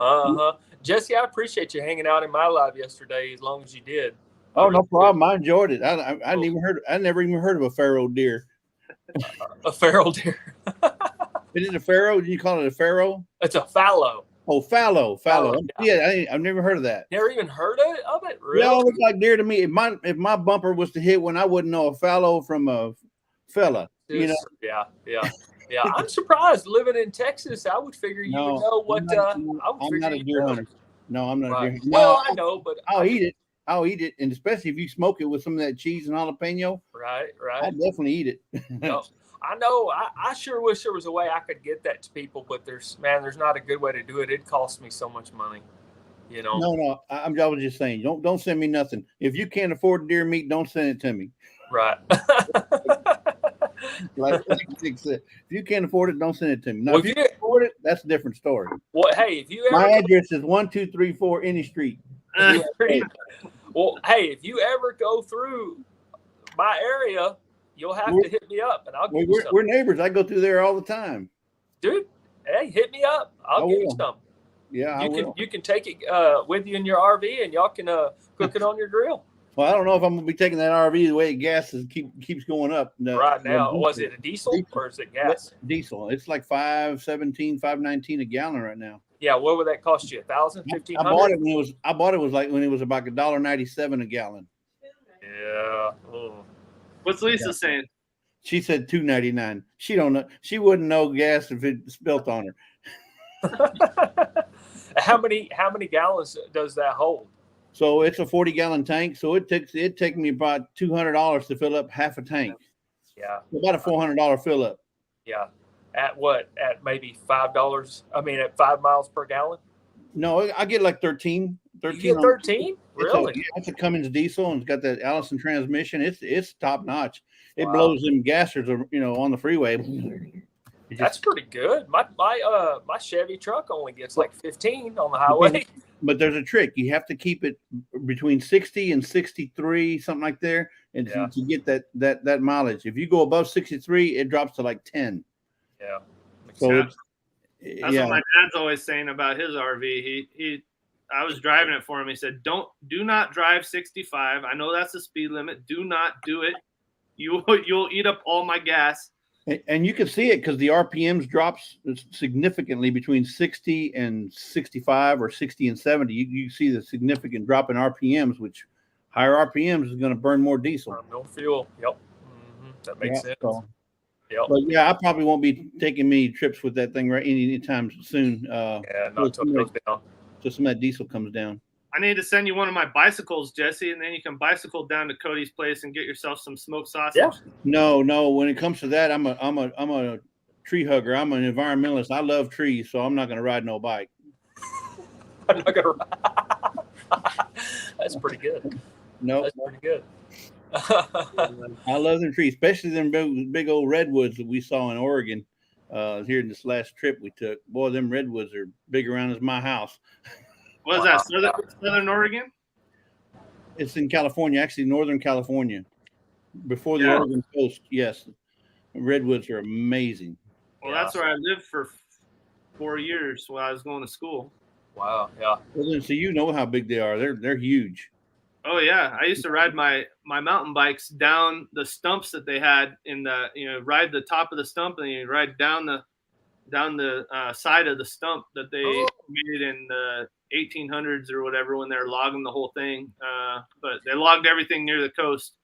don't know. Jesse, I appreciate you hanging out in my live yesterday as long as you did. Oh, no problem. I enjoyed it. I never even heard of a pharaoh deer. A feral deer. Is it a pharaoh? Did you call it a pharaoh? It's a fallow. Oh, fallow. Yeah, I've never heard of that. Never even heard of it? Really? They all look like deer to me. If my bumper was to hit one, I wouldn't know a fallow from a fella. Yeah. I'm surprised living in Texas. I would figure you would know what. I'm not a deer hunter. No, I'm not a deer hunter. Well, I know, but I'll eat it. And especially if you smoke it with some of that cheese and jalapeno. Right. I'll definitely eat it. No, I know. I sure wish there was a way I could get that to people, but there's not a good way to do it. It costs me so much money. No. I was just saying, don't send me nothing. If you can't afford deer meat, don't send it to me. Right. Like if you can't afford it, don't send it to me. Now, if you can afford it, that's a different story. Well, hey, if you my address is 1234 Any Street. Well, hey, if you ever go through my area, you'll have to hit me up, and I'll give you some. We're neighbors. I go through there all the time. Dude, hey, hit me up. I'll give you some. Yeah, you can take it with you in your RV, and y'all can cook it on your grill. Well, I don't know if I'm gonna be taking that RV the way gas keeps going up. Right now, was it a diesel or is it gas? Diesel. It's like 5.17, 5.19 a gallon right now. Yeah, what would that cost you? 1,000, I bought it when it was like when it was about $1.97 a gallon. Yeah. Oh. What's Lisa saying? She said $2.99. She don't know. She wouldn't know gas if it spilt on her. How many gallons does that hold? So it's a 40-gallon tank. So it takes me about $200 to fill up half a tank. Yeah. About a $400 fill up. Yeah. At what? At maybe $5? I mean, at 5 miles per gallon? No, I get like 13. 13? You get 13? Really? It's a Cummins diesel, and it's got that Allison transmission. It's top notch. It blows them gassers, on the freeway. That's pretty good. My Chevy truck only gets like 15 on the highway. But there's a trick. You have to keep it between 60 and 63, something like there, and to get that mileage. If you go above 63, it drops to like 10. Yeah. So that's what my dad's always saying about his RV. I was driving it for him. He said, do not drive 65. I know that's the speed limit. Do not do it. You'll eat up all my gas. And you can see it because the RPMs drops significantly between 60 and 65 or 60 and 70. You see the significant drop in RPMs, which higher RPMs is going to burn more diesel. No fuel. Yep. Mm-hmm. That makes sense. So, yep. But yeah, I probably won't be taking many trips with that thing anytime soon. Not until it goes down. Just when that diesel comes down. I need to send you one of my bicycles, Jesse, and then you can bicycle down to Cody's place and get yourself some smoked sausage. Yeah. No. When it comes to that, I'm a tree hugger. I'm an environmentalist. I love trees, so I'm not going to ride no bike. I'm not going to ride. That's pretty good. No, that's pretty good. I love them trees, especially them big old redwoods that we saw in Oregon here in this last trip we took. Boy, them redwoods are big around as my house. What is that? Southern Oregon? It's in California, actually, Northern California, before the Oregon coast. Yes, redwoods are amazing. Well, that's where I lived for 4 years while I was going to school. Wow. Yeah. Well, then, so you know how big they are. They're huge. Oh yeah, I used to ride my mountain bikes down the stumps that they had in the ride the top of the stump and you ride down the side of the stump that they made in the 1800s or whatever when they're logging the whole thing. But they logged everything near the coast,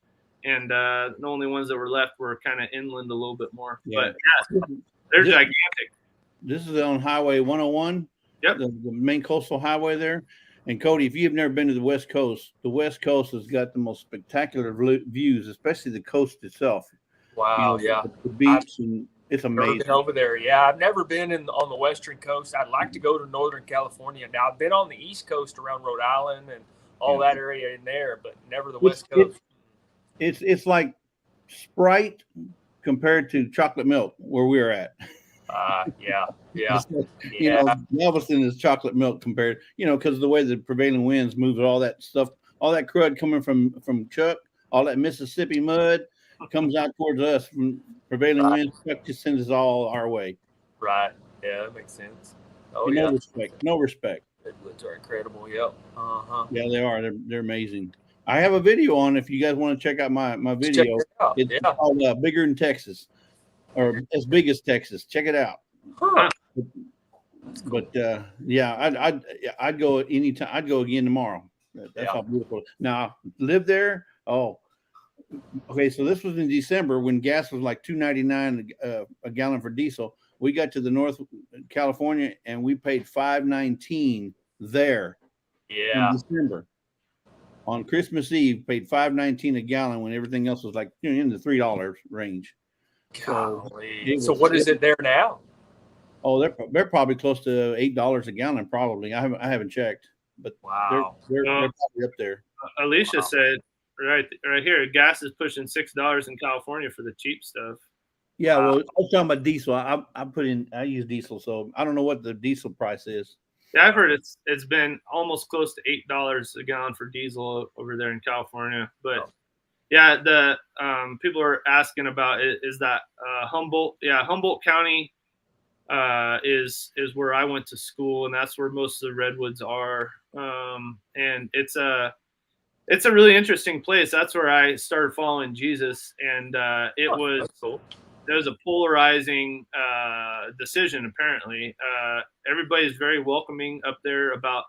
and the only ones that were left were kind of inland a little bit more. Yeah. But they're gigantic. This is on Highway 101. Yep. The main coastal highway there. And Cody, if you've never been to the West Coast has got the most spectacular views, especially the coast itself. Wow. The beach and it's amazing. Been over there. Yeah, I've never been on the Western coast. I'd like to go to Northern California. Now, I've been on the East Coast around Rhode Island and all that area in there, but never the West Coast. It's like Sprite compared to chocolate milk where we're at. Yeah. Galveston is chocolate milk compared, because of the way the prevailing winds move all that stuff, all that crud coming from Chuck, all that Mississippi mud comes out towards us from prevailing winds. Chuck just sends us all our way. Right. Yeah, that makes sense. No respect. Redwoods are incredible. Yep. Yeah, they are. They're amazing. I have a video on if you guys want to check out my video. It's called Bigger than Texas, or As Big as Texas. Check it out. Huh. But I'd go anytime. I'd go again tomorrow. That's how beautiful. Now live there. Oh, okay. So this was in December when gas was like $2.99 a gallon for diesel. We got to the North California and we paid $5.19 there. Yeah. In December. On Christmas Eve, paid $5.19 a gallon when everything else was like in the $3 range. Golly. So what is it there now? Oh, they're probably close to $8 a gallon. Probably. I haven't checked, but wow, they're probably up there. Alicia said right here, gas is pushing $6 in California for the cheap stuff. Yeah, well, I was talking about diesel. I use diesel, so I don't know what the diesel price is. Yeah, I've heard it's been almost close to $8 a gallon for diesel over there in California. But yeah, the people are asking about is that Humboldt? Yeah, Humboldt County is where I went to school, and that's where most of the redwoods are. And it's it's a really interesting place. That's where I started following Jesus, and it was That's cool. there was a polarizing decision. Apparently, everybody's very welcoming up there about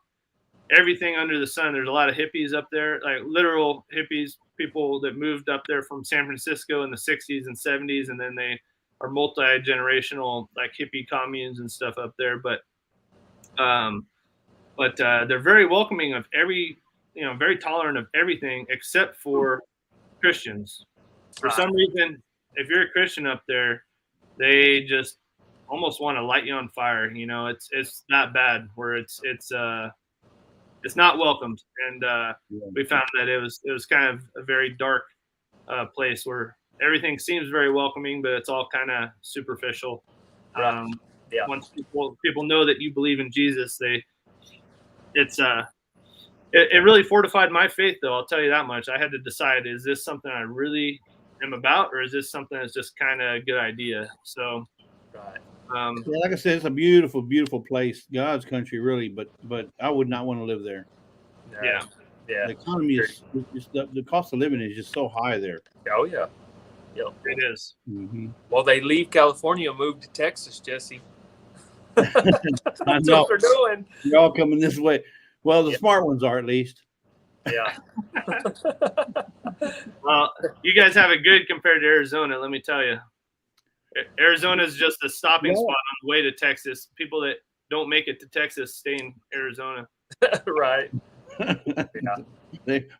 everything under the sun. There's a lot of hippies up there, like literal hippies, people that moved up there from San Francisco in the 60s and 70s, and then they are multi-generational, like hippie communes and stuff up there. But they're very welcoming of very tolerant of everything except for Christians. For some reason, if you're a Christian up there, they just almost want to light you on fire. It's that bad where it's not welcomed. And we found that it was kind of a very dark place where everything seems very welcoming, but it's all kind of superficial. Once people know that you believe in Jesus, it really fortified my faith, though. I'll tell you that much. I had to decide, is this something I really am about, or is this something that's just kind of a good idea? So, like I said, it's a beautiful, beautiful place, God's country, really. But I would not want to live there. Yeah. The economy is the cost of living is just so high there. Oh yeah. Yep. It is. Mm-hmm. Well, they leave California and move to Texas, Jesse. That's what they're doing. You're all coming this way. Well, the smart ones are, at least. Yeah. Well, you guys have it good compared to Arizona, let me tell you. Arizona is just a stopping spot on the way to Texas. People that don't make it to Texas stay in Arizona. Right.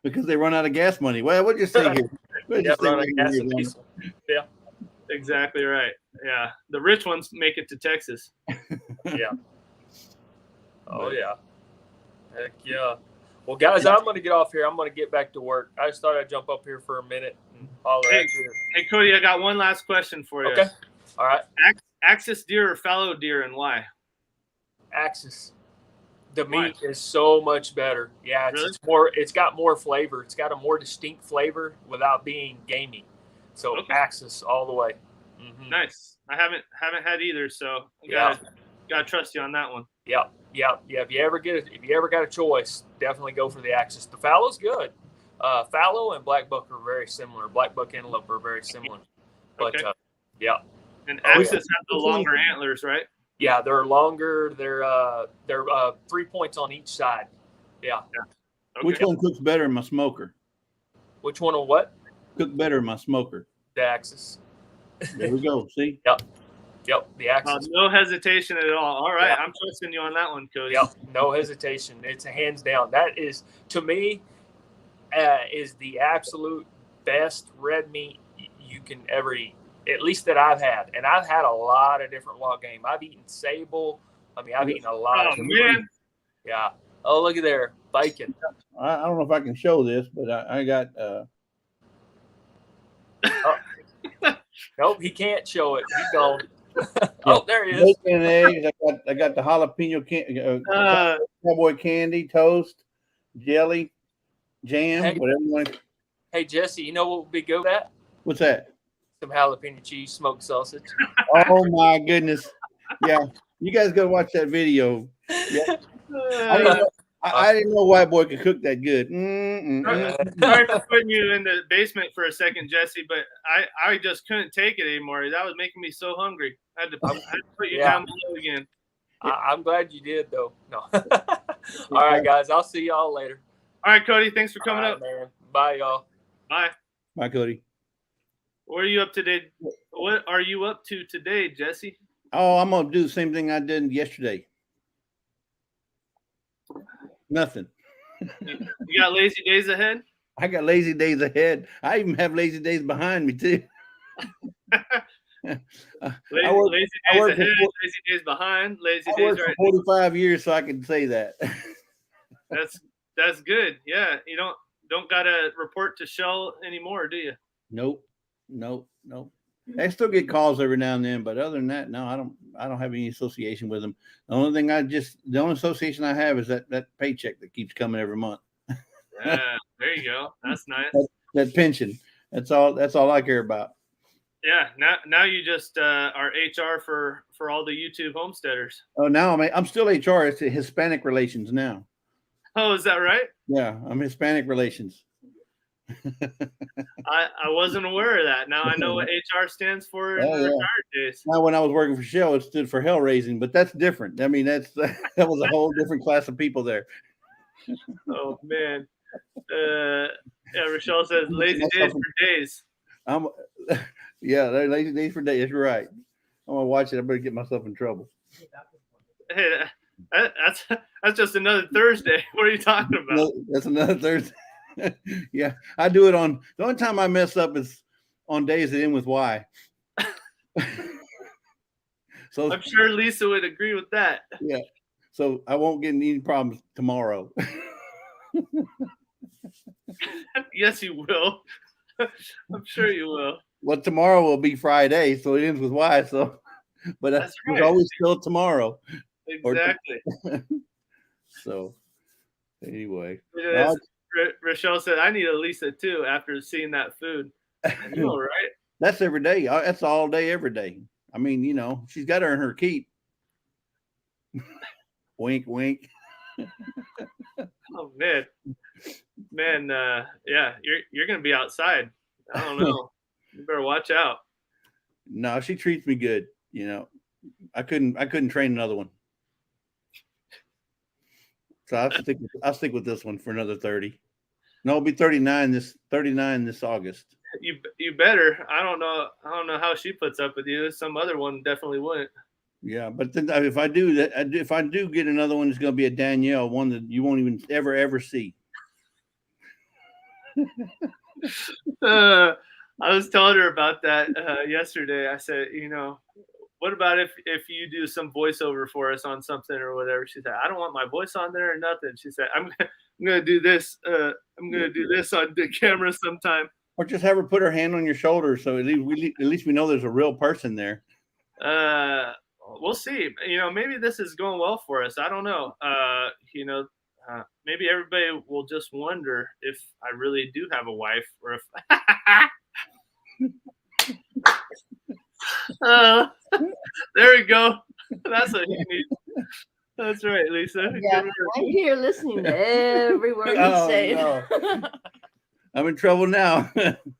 Because they run out of gas money. Well, what do you say here? Run out of gas and diesel. Yeah. Exactly right. Yeah. The rich ones make it to Texas. Yeah. Oh, yeah. Heck yeah. Well, guys, I'm going to get off here. I'm going to get back to work. I just thought I'd jump up here for a minute and holler at you. Hey, Cody, I got one last question for you. Okay. All right. Axis deer or fallow deer, and why? Axis. The meat is so much better. Yeah, it's got more flavor. It's got a more distinct flavor without being gamey. So Axis all the way. Mm-hmm. Nice. I haven't had either, so gotta trust you on that one. Yeah. If you ever got a choice, definitely go for the Axis. The fallow's good. Fallow and black buck are very similar. Black buck antelope are very similar. But And Axis have the longer antlers, right? Yeah, they're longer. They're 3 points on each side. Yeah. Okay. Which one cooks better in my smoker? Which one on what? Cook better in my smoker. The Axis. There we go. See? Yep. The Axis. No hesitation at all. All right, I'm trusting you on that one, Cody. Yep. No hesitation. It's a hands down. That is, to me, is the absolute best red meat you can ever eat. At least that I've had. And I've had a lot of different wild game. I've eaten sable. I've eaten a lot of man. Yeah. Oh, look at there. Bacon. I don't know if I can show this, but I got Nope, he can't show it. He's gone. Oh, there he is. Bacon and eggs. I got the jalapeno cowboy candy, toast, jelly, jam, whatever you want. Hey, Jesse, you know what would be good with that? What's that? Some jalapeno cheese smoked sausage. Oh my goodness! Yeah, you guys go watch that video. Yeah. I didn't know White Boy could cook that good. Sorry for putting you in the basement for a second, Jesse, but I just couldn't take it anymore. That was making me so hungry. I had to put you down below again. I'm glad you did, though. No. All right, guys. I'll see y'all later. All right, Cody. Thanks for coming up. Man. Bye, y'all. Bye. Bye, Cody. What are you up to today, Jesse? Oh, I'm gonna do the same thing I did yesterday. Nothing. You got lazy days ahead? I got lazy days ahead. I even have lazy days behind me too. Lazy days ahead, lazy days behind, lazy days right. 45 years, so I can say that. That's good. Yeah, you don't gotta report to Shell anymore, do you? Nope. I still get calls every now and then, but other than that, no, I don't have any association with them. The only association I have is that paycheck that keeps coming every month. Yeah, there you go. That's nice. That pension. That's all I care about. Yeah. Now you just are HR for all the YouTube homesteaders. Oh, now I'm still HR. It's Hispanic relations now. Oh, is that right? Yeah, I'm Hispanic relations. I wasn't aware of that. Now I know what HR stands for in Oh, the yeah. retired days. Now, when I was working for Shell, it stood for hell raising, but that's different. I mean, that was a whole different class of people there. Oh man. Yeah, Rochelle says lazy days for days. Yeah, they're lazy days for days. You're right. I'm gonna watch it. I better get myself in trouble. Hey, that's just another Thursday. What are you talking about? No, that's another Thursday. Yeah, I do it on the only time I mess up is on days that end with Y. So I'm sure Lisa would agree with that. Yeah, so I won't get any problems tomorrow. Yes, you will. I'm sure you will. Well, tomorrow will be Friday, so it ends with Y. So, but That's right. It's always still tomorrow. Exactly. So, anyway, Rochelle said, "I need a Lisa too." After seeing that food, I know, right? That's every day. That's all day, every day. I mean, she's got to earn her keep. Wink, wink. Oh man, yeah, you're gonna be outside. I don't know. You better watch out. No, she treats me good. I couldn't train another one. So I'll stick with this one for another 30. No, it'll be 39 this August. You better. I don't know how she puts up with you. Some other one definitely wouldn't. Yeah, but then if I do get another one, it's going to be a Danielle, one that you won't even ever see. I was telling her about that yesterday. I said, what about if you do some voiceover for us on something or whatever? She said, I don't want my voice on there or nothing. She said, I'm gonna do this. I'm gonna do this on the camera sometime. Or just have her put her hand on your shoulder, so at least we know there's a real person there. We'll see. Maybe this is going well for us. I don't know. Maybe everybody will just wonder if I really do have a wife, or if. There we go. That's what he needs. That's right, Lisa. Yeah, I'm here listening to every word you say. No. I'm in trouble now.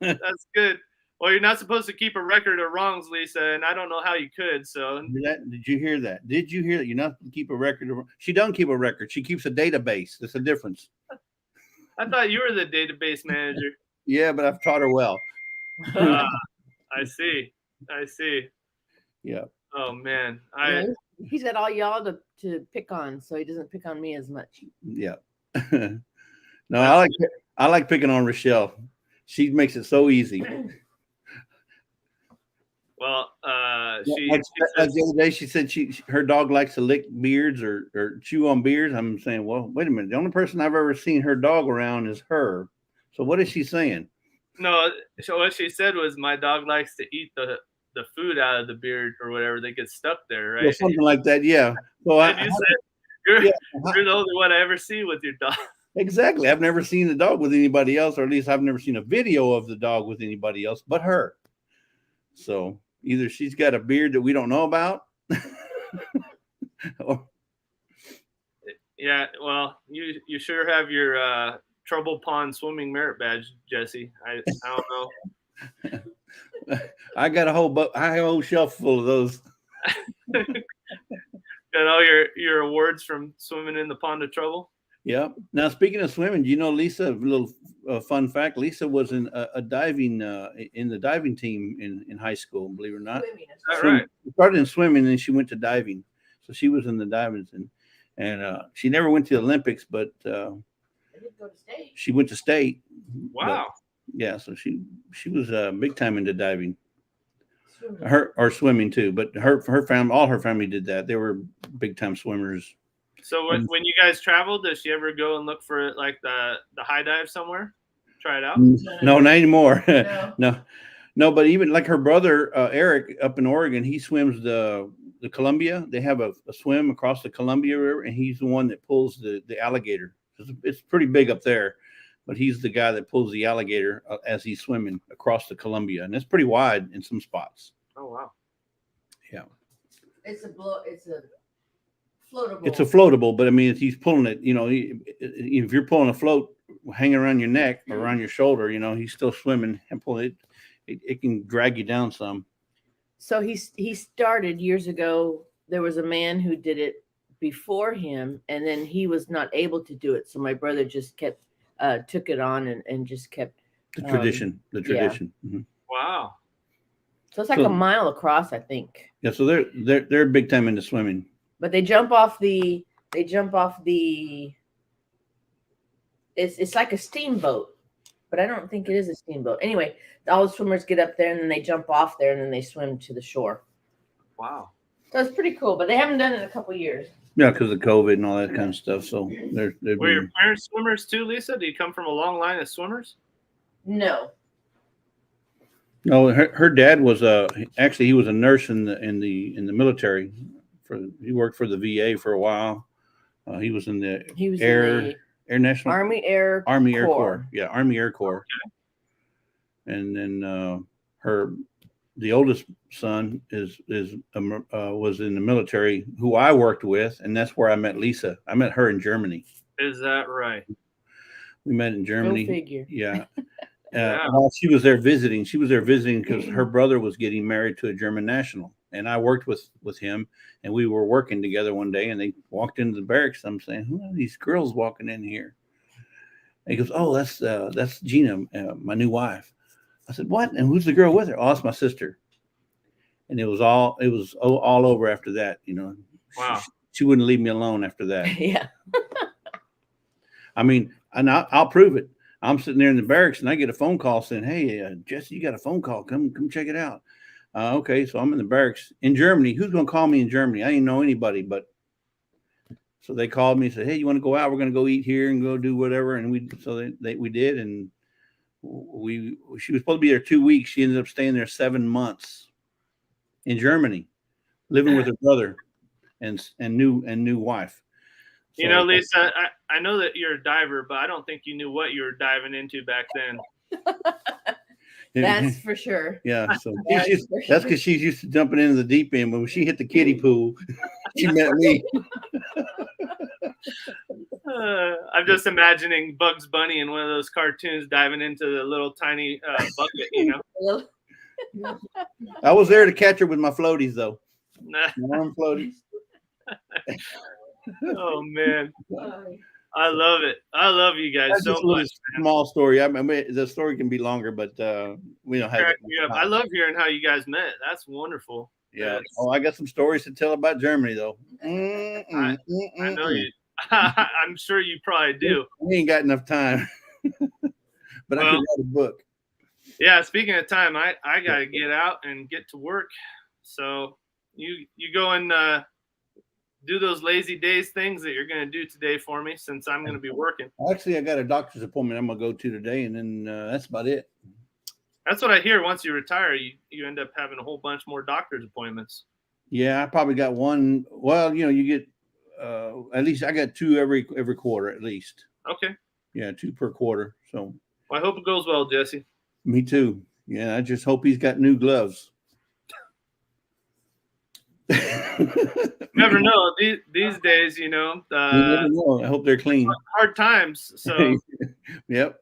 That's good. Well, you're not supposed to keep a record of wrongs, Lisa, and I don't know how you could. So, did you hear that? Did you hear that? You're not supposed to keep a record of. She doesn't keep a record. She keeps a database. That's the difference. I thought you were the database manager. Yeah, but I've taught her well. I see. Yeah. Oh man, he's got all y'all to pick on, so he doesn't pick on me as much. Yeah. No, I like picking on Rochelle. She makes it so easy. Well, the other day she said her dog likes to lick beards or chew on beards. I'm saying, well, wait a minute. The only person I've ever seen her dog around is her. So what is she saying? No, so what she said was my dog likes to eat the food out of the beard or whatever that gets stuck there, right? Yeah, something like that, yeah. So you're the only one I ever see with your dog. Exactly. I've never seen the dog with anybody else, or at least I've never seen a video of the dog with anybody else but her. So either she's got a beard that we don't know about. Yeah, well, you sure have your Trouble Pond swimming merit badge, Jesse. I don't know. I got a whole shelf full of those. Got all your awards from swimming in the pond of trouble. Yeah. Now, speaking of swimming, you know, Lisa, a little fun fact, Lisa was in a diving in the diving team in high school, believe it or not. Is that right? She started in swimming and she went to diving. So she was in the diving and she never went to the Olympics, but she went to state. Wow. But, yeah, so she was big time into diving. Or swimming too, but her family, all her family did that. They were big time swimmers. So when you guys traveled, does she ever go and look for like the high dive somewhere? Try it out? No, not anymore. No, but even like her brother Eric up in Oregon, he swims the Columbia. They have a swim across the Columbia River, and he's the one that pulls the alligator. It's pretty big up there, but he's the guy that pulls the alligator as he's swimming across the Columbia, and it's pretty wide in some spots. Oh wow! Yeah, it's a floatable. It's a floatable, but I mean, if he's pulling it, you know, if you're pulling a float hanging around your neck or around your shoulder, he's still swimming and pull it. It can drag you down some. So he started years ago. There was a man who did it before him, and then he was not able to do it. So my brother just kept took it on and just kept The tradition. Mhm. Wow. So it's like a mile across, I think. Yeah, so they're big time into swimming. But they jump off the. It's like a steamboat, but I don't think it is a steamboat. Anyway, all the swimmers get up there and then they jump off there and then they swim to the shore. Wow. So it's pretty cool, but they haven't done it in a couple of years. Yeah, because of COVID and all that kind of stuff. So they're Were your parents swimmers too, Lisa? Do you come from a long line of swimmers? No. No, her dad was actually he was a nurse in the military. He worked for the VA for a while. He was in the Air National Army Air Corps. Yeah, Army Air Corps. Okay. And then the oldest son was in the military, who I worked with, and that's where I met Lisa. I met her in Germany. Is that right? We met in Germany. Go figure. Yeah. While she was there visiting, because her brother was getting married to a German national, and I worked with him, and we were working together one day, and they walked into the barracks. I'm saying, who are these girls walking in here? And he goes, oh, that's Gina, my new wife. I said, what? And who's the girl with her? Oh, it's my sister. And it was all over after that, Wow. She wouldn't leave me alone after that. Yeah. I mean, and I'll prove it. I'm sitting there in the barracks and I get a phone call saying, hey, Jesse, you got a phone call. Come check it out. Okay. So I'm in the barracks in Germany. Who's going to call me in Germany? I didn't know anybody, so they called me and said, hey, you want to go out? We're going to go eat here and go do whatever. And we did. And she was supposed to be there 2 weeks. She ended up staying there 7 months in Germany, living with her brother and new wife. So, Lisa, I know that you're a diver, but I don't think you knew what you were diving into back then. That's for sure. Yeah, so that's because she's used to jumping into the deep end. When she hit the kiddie pool, she met me. I'm just imagining Bugs Bunny in one of those cartoons diving into the little tiny bucket, I was there to catch her with my floaties, though. My arm floaties. Oh man, I love it. I love you guys That's so just much. A small story. I mean, the story can be longer, but we don't have. I love hearing how you guys met. That's wonderful. Yeah. I got some stories to tell about Germany, though. I know you. I'm sure you probably do. We ain't got enough time, but I can write a book. Yeah. Speaking of time, I got to get out and get to work. So you go and do those lazy days things that you're going to do today for me, since I'm going to be working. Actually, I got a doctor's appointment I'm going to go to today, and then that's about it. That's what I hear. Once you retire, you end up having a whole bunch more doctor's appointments. Yeah, I probably got one. Well, you get at least I got 2 every quarter at least. Okay. Yeah, 2 per quarter. So I hope it goes well, Jesse. Me too. Yeah, I just hope he's got new gloves. Never know. These days, you never know. I hope they're clean. Hard times. So yep.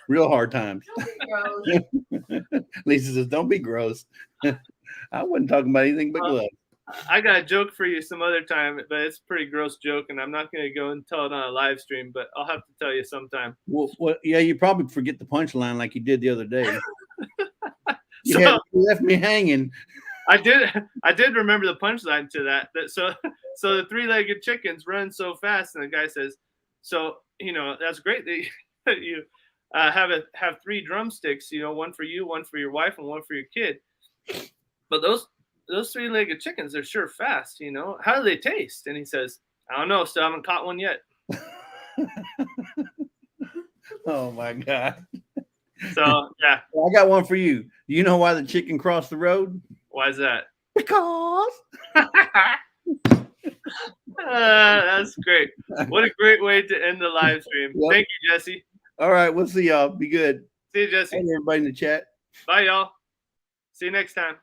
Real hard times. Lisa says, don't be gross. I wasn't talking about anything but gloves. I got a joke for you some other time, but it's a pretty gross joke, and I'm not going to go and tell it on a live stream, but I'll have to tell you sometime. Well, yeah, you probably forget the punchline like you did the other day. You left me hanging. I did remember the punchline to that. So the 3-legged chickens run so fast, and the guy says, so, that's great that you have 3 drumsticks, one for you, one for your wife, and one for your kid. But those 3-legged chickens, they're sure fast, How do they taste? And he says, I don't know, still haven't caught one yet. Oh my God. So yeah. Well, I got one for you. Do you know why the chicken crossed the road? Why is that? Because. That's great. What a great way to end the live stream. Yep. Thank you, Jesse. All right, we'll see y'all. Be good. See you, Jesse. Hey, everybody in the chat. Bye, y'all. See you next time.